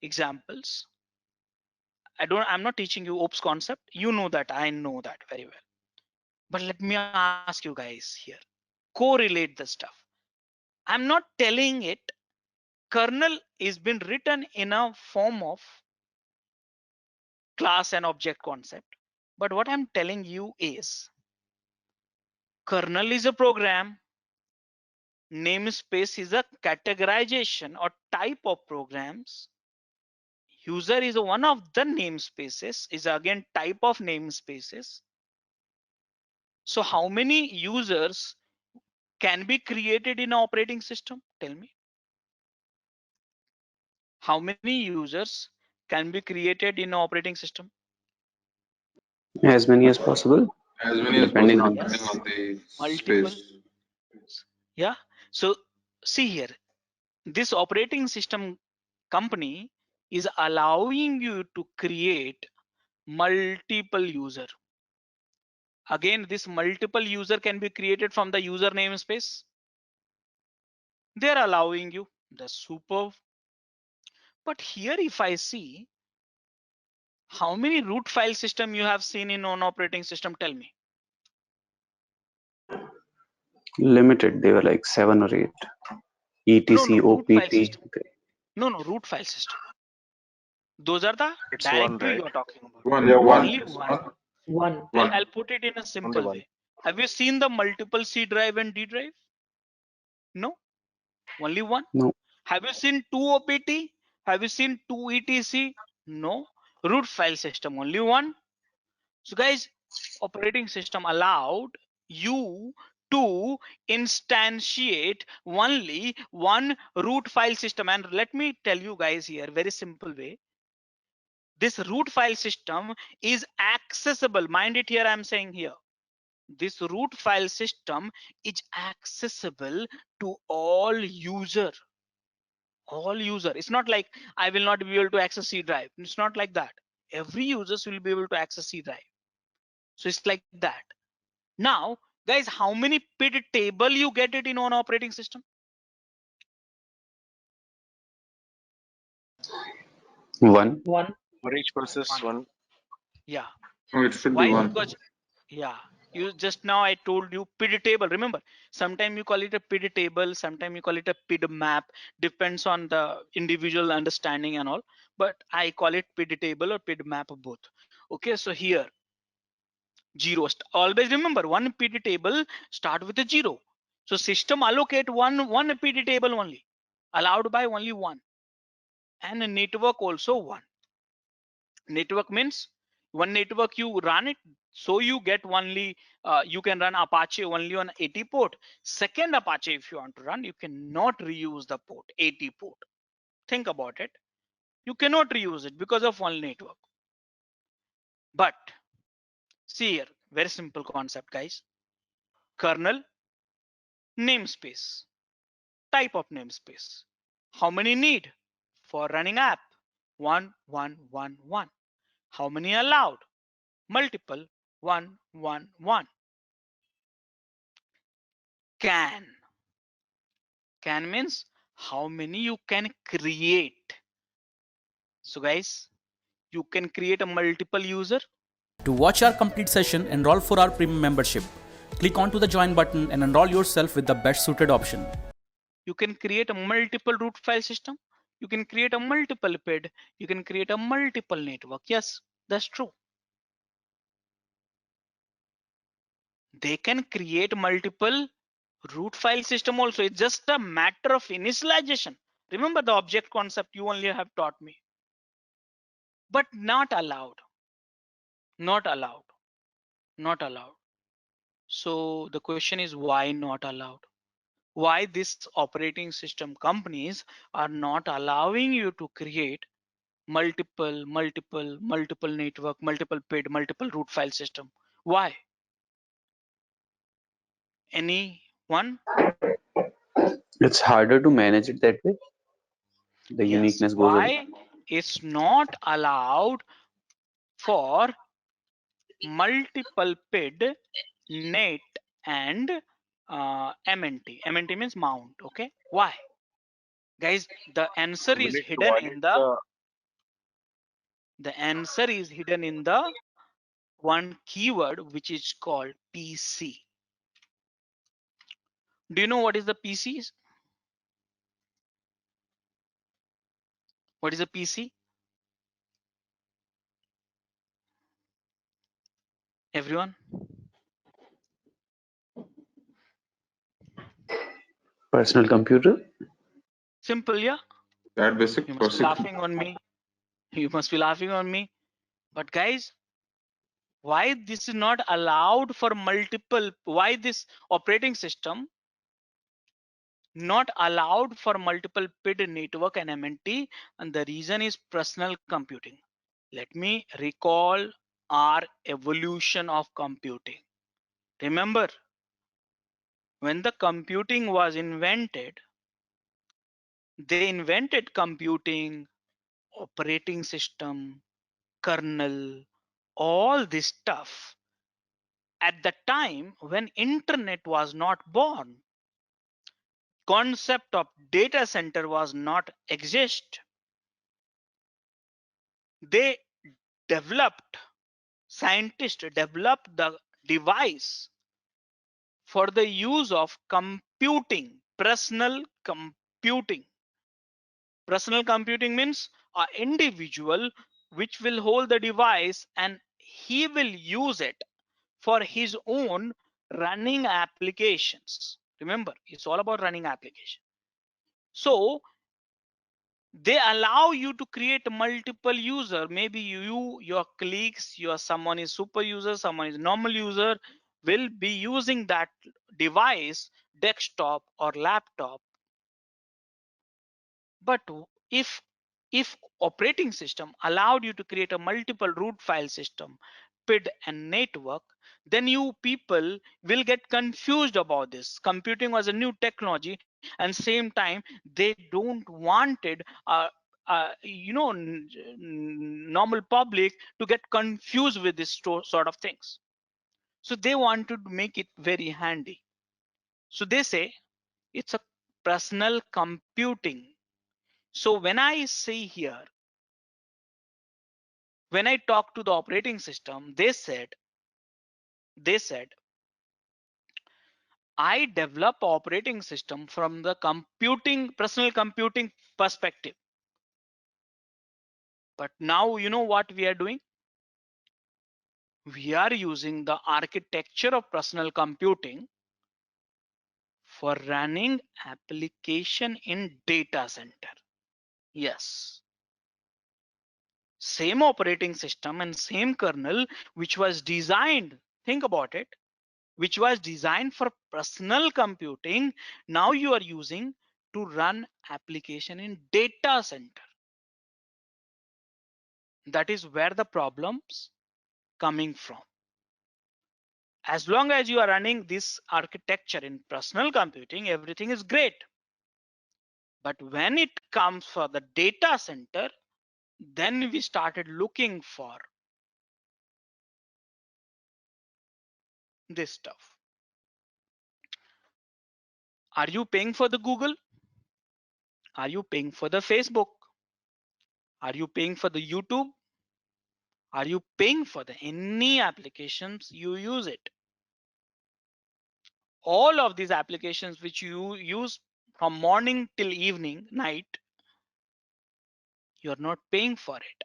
examples. I'm not teaching you OPS concept. You know that, I know that very well. But let me ask you guys here, correlate the stuff. I'm not telling it kernel is been written in a form of class and object concept. But what I'm telling you is kernel is a program, namespace is a categorization or type of programs, user is one of the namespaces, is again type of namespaces. So how many users can be created in an operating system? Tell me. How many users can be created in an operating system? As many as possible, As many as depending possible, on depending Yes, on the multiple. space. Yeah. So see here, this operating system company is allowing you to create multiple user. Again, this multiple user can be created from the user namespace. They're allowing you. That's superb. But here, if I see how many root file system you have seen in an operating system, tell me. limited. They were like 7 or 8. No, ETC, root file OPT. system. No, root file system. Those are the It's one, directory right? you're talking about. One. Yeah, one. Only one. One. I'll put it in a Only simple one. way. Have you seen the multiple C drive and D drive? No, only one. No. Have you seen 2 OPT? Have you seen 2 ETC? No. Root file system, only one. So guys, operating system allowed you to instantiate only one root file system. And let me tell you guys here, very simple way. This root file system is accessible. Mind it here, I'm saying here. This root file system is accessible to all user. All user. It's not like I will not be able to access C drive. It's not like that. Every users will be able to access C drive. So it's like that. Now, guys, how many PID table you get it in one operating system? One. For each process, one. Yeah. Oh, it should be Why? one. Because yeah, you just now I told you PID table. Remember, sometimes you call it a PID table, sometimes you call it a PID map. Depends on the individual understanding and all. But I call it PID table or PID map both. Okay, so here zero. Always remember one PID table start with a 0. So system allocate one PID table only, allowed by only one, and a network also one. Network means one network you run it, so you get only you can run Apache only on 80 port. Second Apache, if you want to run, you cannot reuse the port 80 port. Think about it. You cannot reuse it because of one network. But see here, very simple concept, guys. Kernel namespace, type of namespace. How many need for running app? 1 1 1 1. How many allowed? Multiple 1 1 1. Can means how many you can create. So guys, you can create a multiple user. To watch our complete session, enroll for our premium membership. Click onto the join button and enroll yourself with the best suited option. You can create a multiple root file system. You can create a multiple PID. You can create a multiple network. Yes, that's true. They can create multiple root file system also. It's just a matter of initialization. Remember the object concept you only have taught me. But not allowed. Not allowed. Not allowed. So the question is, why not allowed? Why these operating system companies are not allowing you to create multiple network, multiple PID, multiple root file system? Why? Anyone? It's harder to manage it that way. The Yes. uniqueness goes away. Why it's not allowed for multiple PID, NAT, and MNT? MNT means mount. Okay. Why? Guys, the answer We is need to hidden violate in the answer is hidden in the one keyword which is called PC. Do you know what is the PCs? What is a PC? Everyone? Personal computer. Simple, yeah? That basic You must be basic. laughing on me. You must be laughing on me. But guys, why this is not allowed for multiple? Why this operating system not allowed for multiple PID network and MNT? And the reason is personal computing. Let me recall our evolution of computing. Remember, when the computing was invented, they invented computing, operating system, kernel, all this stuff at the time when internet was not born. Concept of data center was not exist. They developed, scientists developed the device for the use of computing, personal computing. Personal computing means an individual which will hold the device and he will use it for his own running applications. Remember, it's all about running application. So they allow you to create multiple user. Maybe you, your colleagues, someone is super user, someone is normal user, will be using that device, desktop or laptop. But if operating system allowed you to create a multiple root file system, PID and network, then you people will get confused about this. Computing was a new technology, and same time they don't wanted normal public to get confused with this sort of things. So they wanted to make it very handy. So they say it's a personal computing. So when I say here, when I talk to the operating system, they said, I develop operating system from the personal computing perspective. But now you know what we are doing? We are using the architecture of personal computing for running application in data center. Yes. Same operating system and same kernel, which was designed, think about it, which was designed for personal computing, now you are using to run application in data center. That is where the problems coming from. As long as you are running this architecture in personal computing, everything is great. But when it comes for the data center, then we started looking for this stuff. Are you paying for the Google? Are you paying for the Facebook? Are you paying for the YouTube? Are you paying for the any applications you use it? All of these applications which you use from morning till evening, night, you're not paying for it.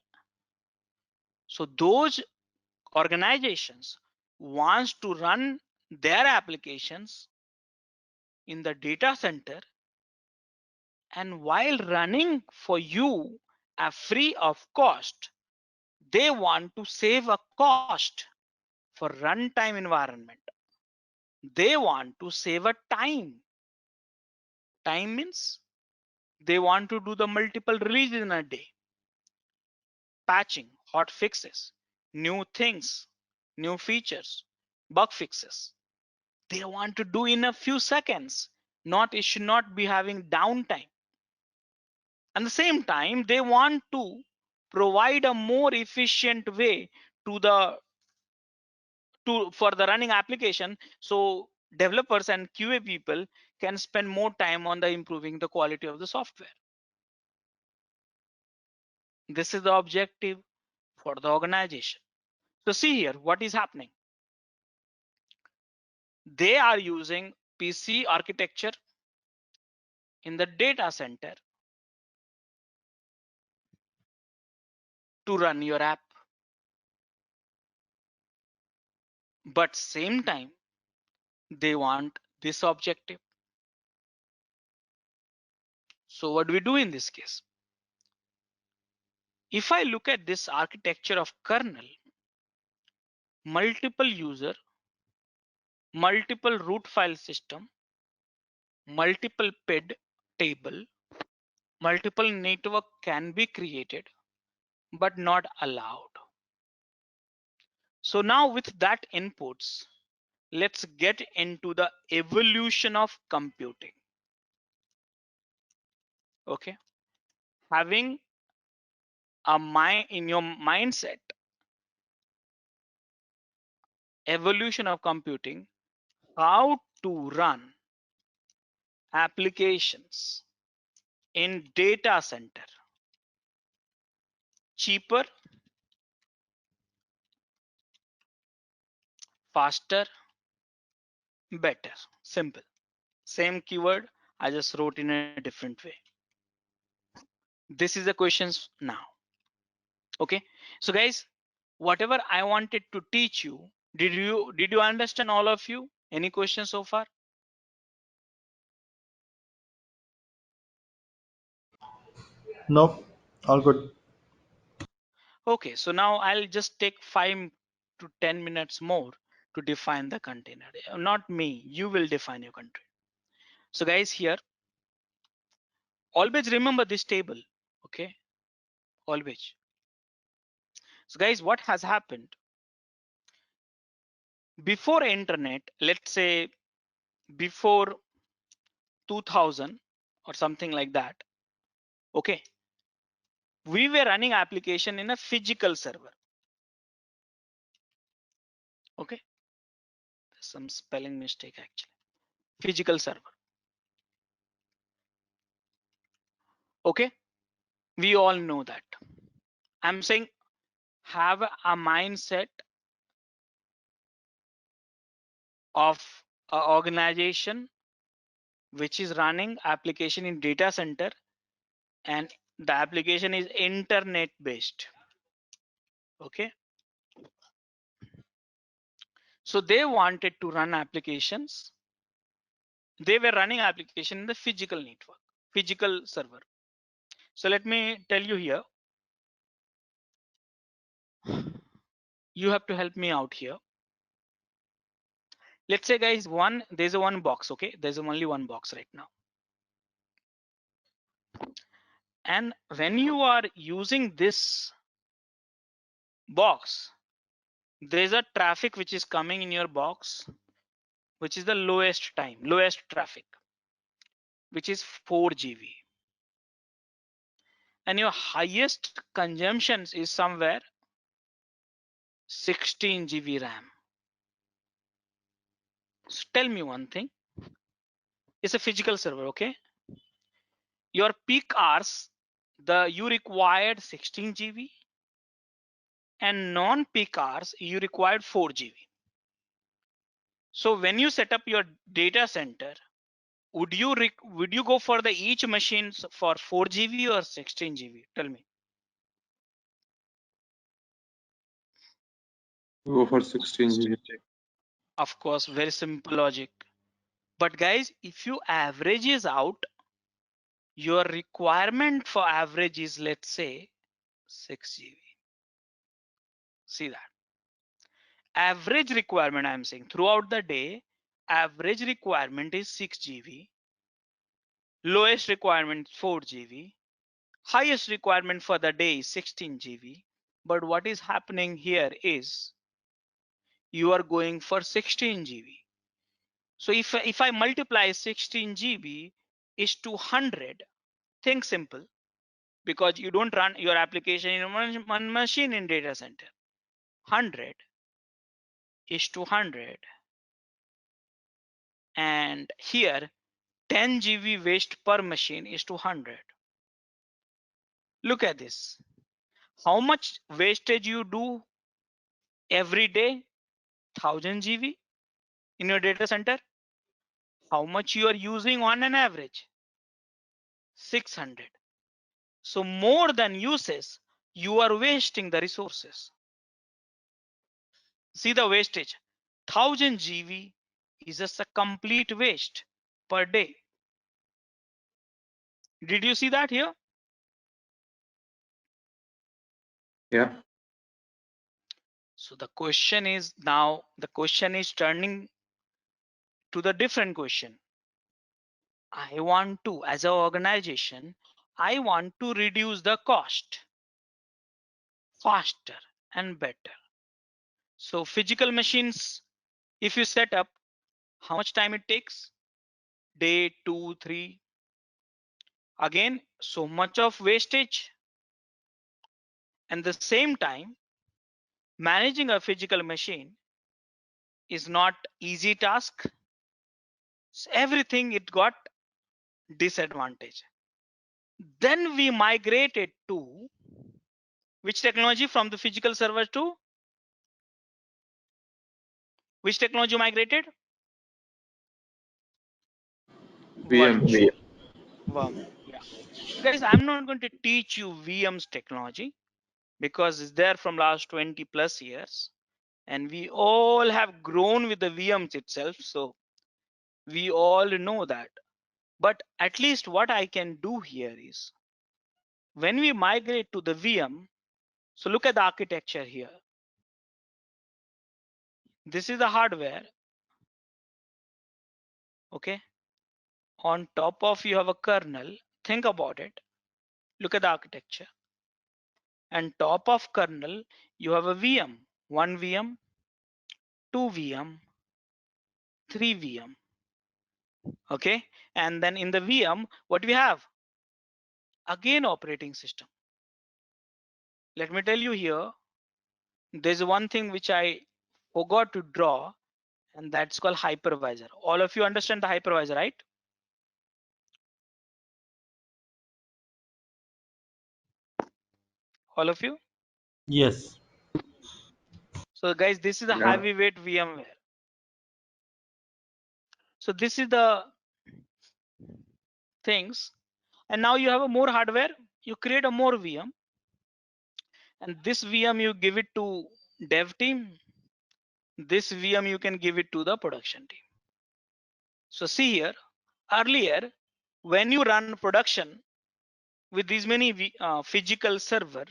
So those organizations wants to run their applications in the data center, and while running for you free of cost, they want to save a cost for runtime environment. They want to save a time. Time means they want to do the multiple releases in a day, patching, hot fixes, new things, new features, bug fixes. They want to do in a few seconds. Not, it should not be having downtime. At the same time, they want to provide a more efficient way to the for the running application, so developers and QA people can spend more time on the improving the quality of the software. This is the objective for the organization. So see here what is happening. They are using PC architecture in the data center to run your app, but same time they want this objective. So what do we do in this case? If I look at this architecture of kernel, multiple user, multiple root file system, multiple PID table, multiple network can be created, but not allowed. So now with that inputs, let's get into the evolution of computing. Okay, having a mind in your mindset, evolution of computing, how to run applications in data center cheaper, faster, better. Simple. Same keyword, I just wrote in a different way. This is the questions now. Okay, so guys, whatever I wanted to teach you, did you understand, all of you? Any questions so far? Nope, all good. Okay, so now I'll just take 5 to 10 minutes more to define the container. Not me, you will define your container. So guys, here always remember this table. Okay, always. So guys, what has happened before internet, let's say before 2000 or something like that, okay, we were running application in a physical server. Okay, there's some spelling mistake actually. Physical server. Okay, we all know that. I'm saying have a mindset of an organization which is running application in data center, and the application is internet based. Okay, so they wanted to run applications. They were running application in the physical network, physical server. So let me tell you here, you have to help me out here. Let's say guys, there's a one box. Okay, there's only one box right now, and when you are using this box, there's a traffic which is coming in your box, which is the lowest time, lowest traffic, which is 4 GB, and your highest consumptions is somewhere 16 GB RAM. So tell me one thing, it's a physical server. Okay, your peak hours, you required 16 GB, and non-peak hours you required 4 GB. So when you set up your data center, would you go for the each machines for 4 GB or 16 GB? Tell me. Go for 16 GB. Of course, very simple logic. But guys, if you averages out, your requirement for average is, let's say, 6 GB. See that? Average requirement, I'm saying, throughout the day, average requirement is 6 GB. Lowest requirement 4 GB. Highest requirement for the day is 16 GB. But what is happening here is you are going for 16 GB. So if I multiply 16 GB is to 100, think simple, because you don't run your application in one machine in data center. 100 is to 100, and here 10 GB waste per machine is to 100. Look at this. How much wastage you do every day? 1000 GB in your data center. How much you are using on an average? 600. So more than uses, you are wasting the resources. See the wastage. 1000 GB is just a complete waste per day. Did you see that here? Yeah. So the question is now, the question is turning to the different question. I want to, as an organization, I want to reduce the cost faster and better. So physical machines, if you set up, how much time it takes? Day 2, 3. Again, so much of wastage. And the same time, managing a physical machine is not easy task. So everything it got disadvantage. Then we migrated to which technology? From the physical server to which technology migrated? VM. VM. Yeah. Guys, I'm not going to teach you VM's technology because it's there from last 20 plus years, and we all have grown with the VMs itself, so we all know that. But at least what I can do here is when we migrate to the VM, so look at the architecture here. This is the hardware. Okay. On top of you have a kernel. Think about it. Look at the architecture. And top of kernel, you have a VM. 1 VM, 2 VM, 3 VM. Okay. And then in the VM, what we have? Again, operating system. Let me tell you here, there's one thing which I forgot to draw, and that's called hypervisor. All of you understand the hypervisor, right? All of you? Yes. So guys, this is a Yeah. heavyweight VMware. So this is the things. And now you have a more hardware, you create a more VM. And this VM you give it to dev team. This VM you can give it to the production team. So see here, earlier, when you run production with these many physical server,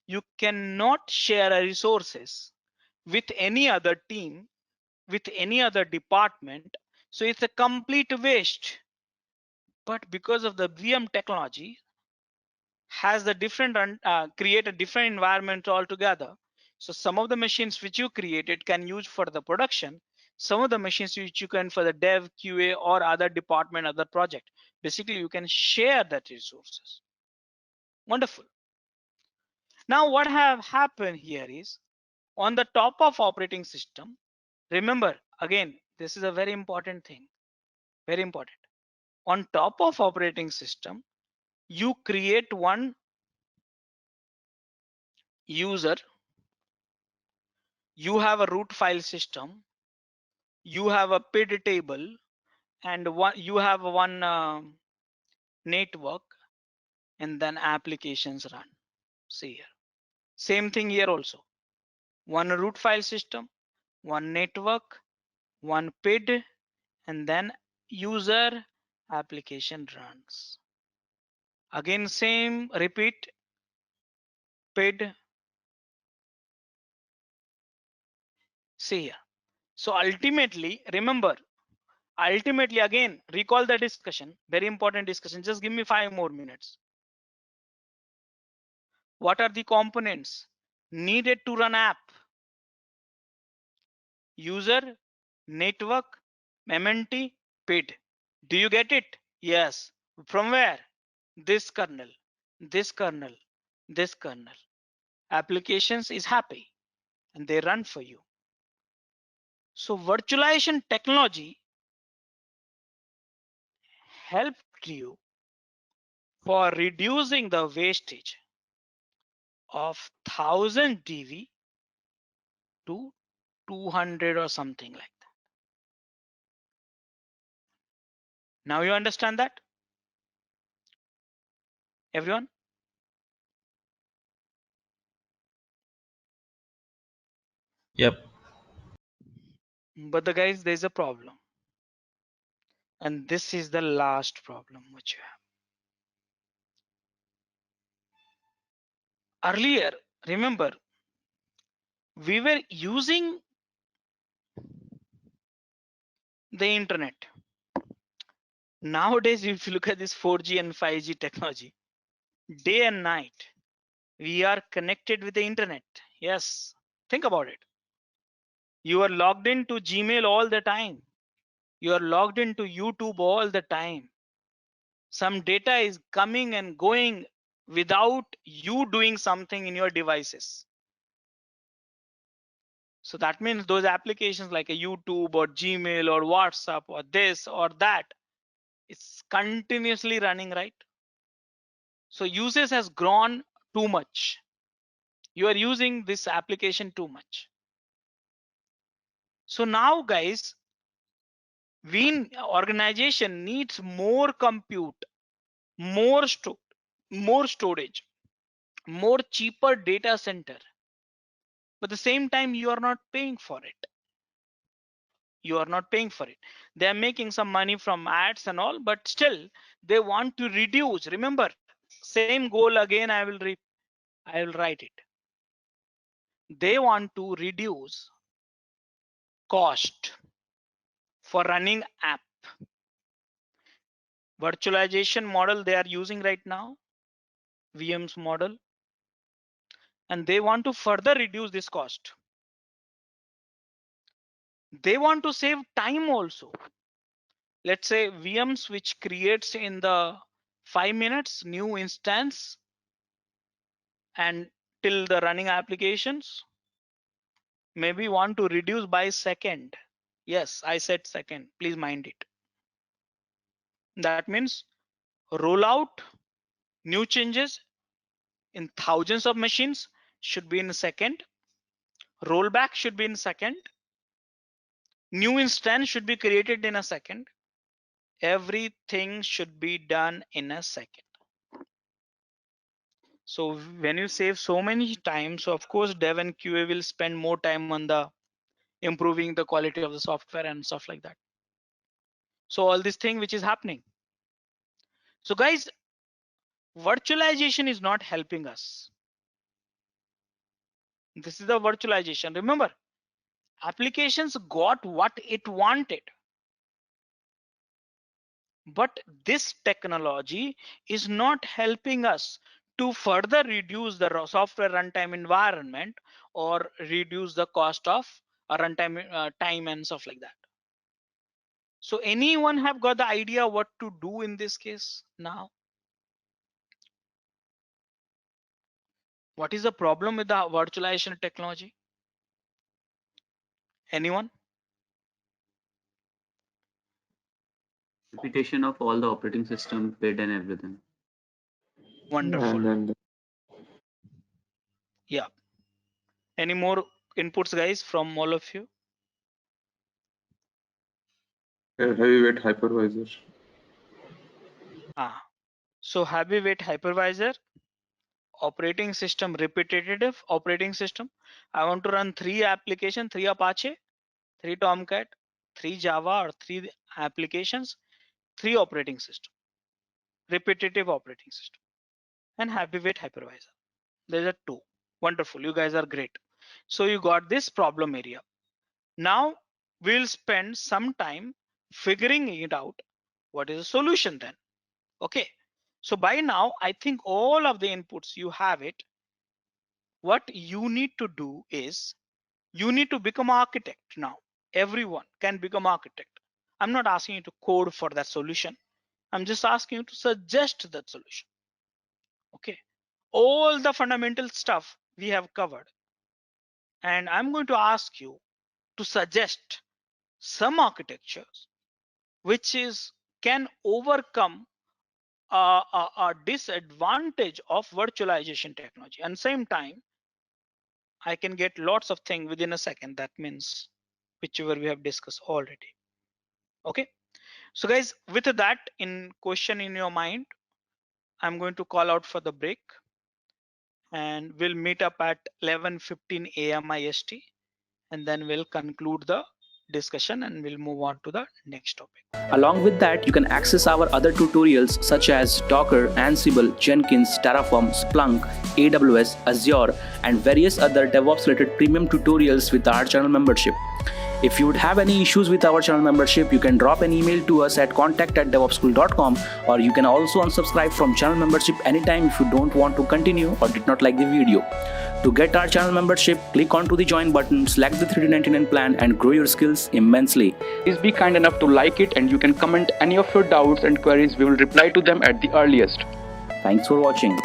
you cannot share resources with any other team, with any other department. So it's a complete waste. But because of the VM technology has the different create a different environment altogether. So some of the machines which you created can use for the production. Some of the machines which you can for the dev, QA, or other department, other project. Basically, you can share that resources. Wonderful. Now what have happened here is on the top of operating system, remember again, this is a very important thing, very important. On top of operating system, You create one user, you have a root file system, you have a PID table, and you have one network, and then applications run. See here. Same thing here also. One root file system, one network, one PID, and then user application runs. Again, same, repeat, PID. See here. So ultimately, remember, ultimately again, recall the discussion, very important discussion. Just give me 5 more minutes. What are the components needed to run app? User, network, MNT, PID. Do you get it? Yes. From where? This kernel, this kernel, this kernel. Applications is happy and they run for you. So virtualization technology helped you for reducing the wastage of 1000 DV to 200 or something like that. Now you understand that, everyone? Yep. But the guys, there's a problem. And this is the last problem which you have. Earlier, remember, we were using the internet. Nowadays, if you look at this 4G and 5G technology, day and night, we are connected with the internet. Yes, think about it. You are logged into Gmail all the time. You are logged into YouTube all the time. Some data is coming and going without you doing something in your devices. So that means those applications like a YouTube or Gmail or WhatsApp or this or that, it's continuously running, right? So usage has grown too much. You are using this application too much. So now guys, organization needs more compute, more storage, more cheaper data center. But at the same time, you are not paying for it. You are not paying for it. They are making some money from ads and all, but still they want to reduce. Remember, same goal again. I will write it. They want to reduce cost for running app. Virtualization model they are using right now, VM's model, and they want to further reduce this cost. They want to save time also. Let's say VMs which creates in the 5 minutes new instance and till the running applications, maybe want to reduce by second. Yes, I said second, please mind it. That means roll out new changes in thousands of machines should be in a second. Rollback should be in second. New instance should be created in a second. Everything should be done in a second. So when you save so many times, so of course dev and QA will spend more time on the improving the quality of the software and stuff like that. So all this thing which is happening. So guys, virtualization is not helping us. This is the virtualization. Remember, applications got what it wanted. But this technology is not helping us to further reduce the software runtime environment or reduce the cost of runtime time and stuff like that. So anyone have got the idea what to do in this case now? What is the problem with the virtualization technology? Anyone? Repetition of all the operating system, PID and everything. Wonderful. And then Yeah. Any more inputs, guys, from all of you? heavyweight hypervisor. So heavyweight hypervisor, operating system, repetitive operating system. I want to run 3 applications, 3 Apache, 3 Tomcat, 3 Java, or 3 applications, 3 operating system, repetitive operating system, and heavyweight hypervisor. There's a 2. Wonderful. You guys are great. So you got this problem area. Now we'll spend some time figuring it out. What is the solution then? Okay. So by now, I think all of the inputs you have it. What you need to do is you need to become architect now. Everyone can become architect. I'm not asking you to code for that solution. I'm just asking you to suggest that solution. Okay. All the fundamental stuff we have covered. And I'm going to ask you to suggest some architectures which can overcome a disadvantage of virtualization technology. And same time, I can get lots of things within a second. That means whichever we have discussed already. Okay. So guys, with that in question in your mind, I'm going to call out for the break and we'll meet up at 11:15 a.m. IST, and then we'll conclude the discussion and we'll move on to the next topic. Along with that, you can access our other tutorials such as Docker, Ansible, Jenkins, Terraform, Splunk, AWS, Azure, and various other DevOps related premium tutorials with our channel membership. If you would have any issues with our channel membership, you can drop an email to us at contact@devopsschool.com, or you can also unsubscribe from channel membership anytime if you don't want to continue or did not like the video. To get our channel membership, click onto the join button, select the 399 plan and grow your skills immensely. Please be kind enough to like it, and you can comment any of your doubts and queries. We will reply to them at the earliest. Thanks for watching.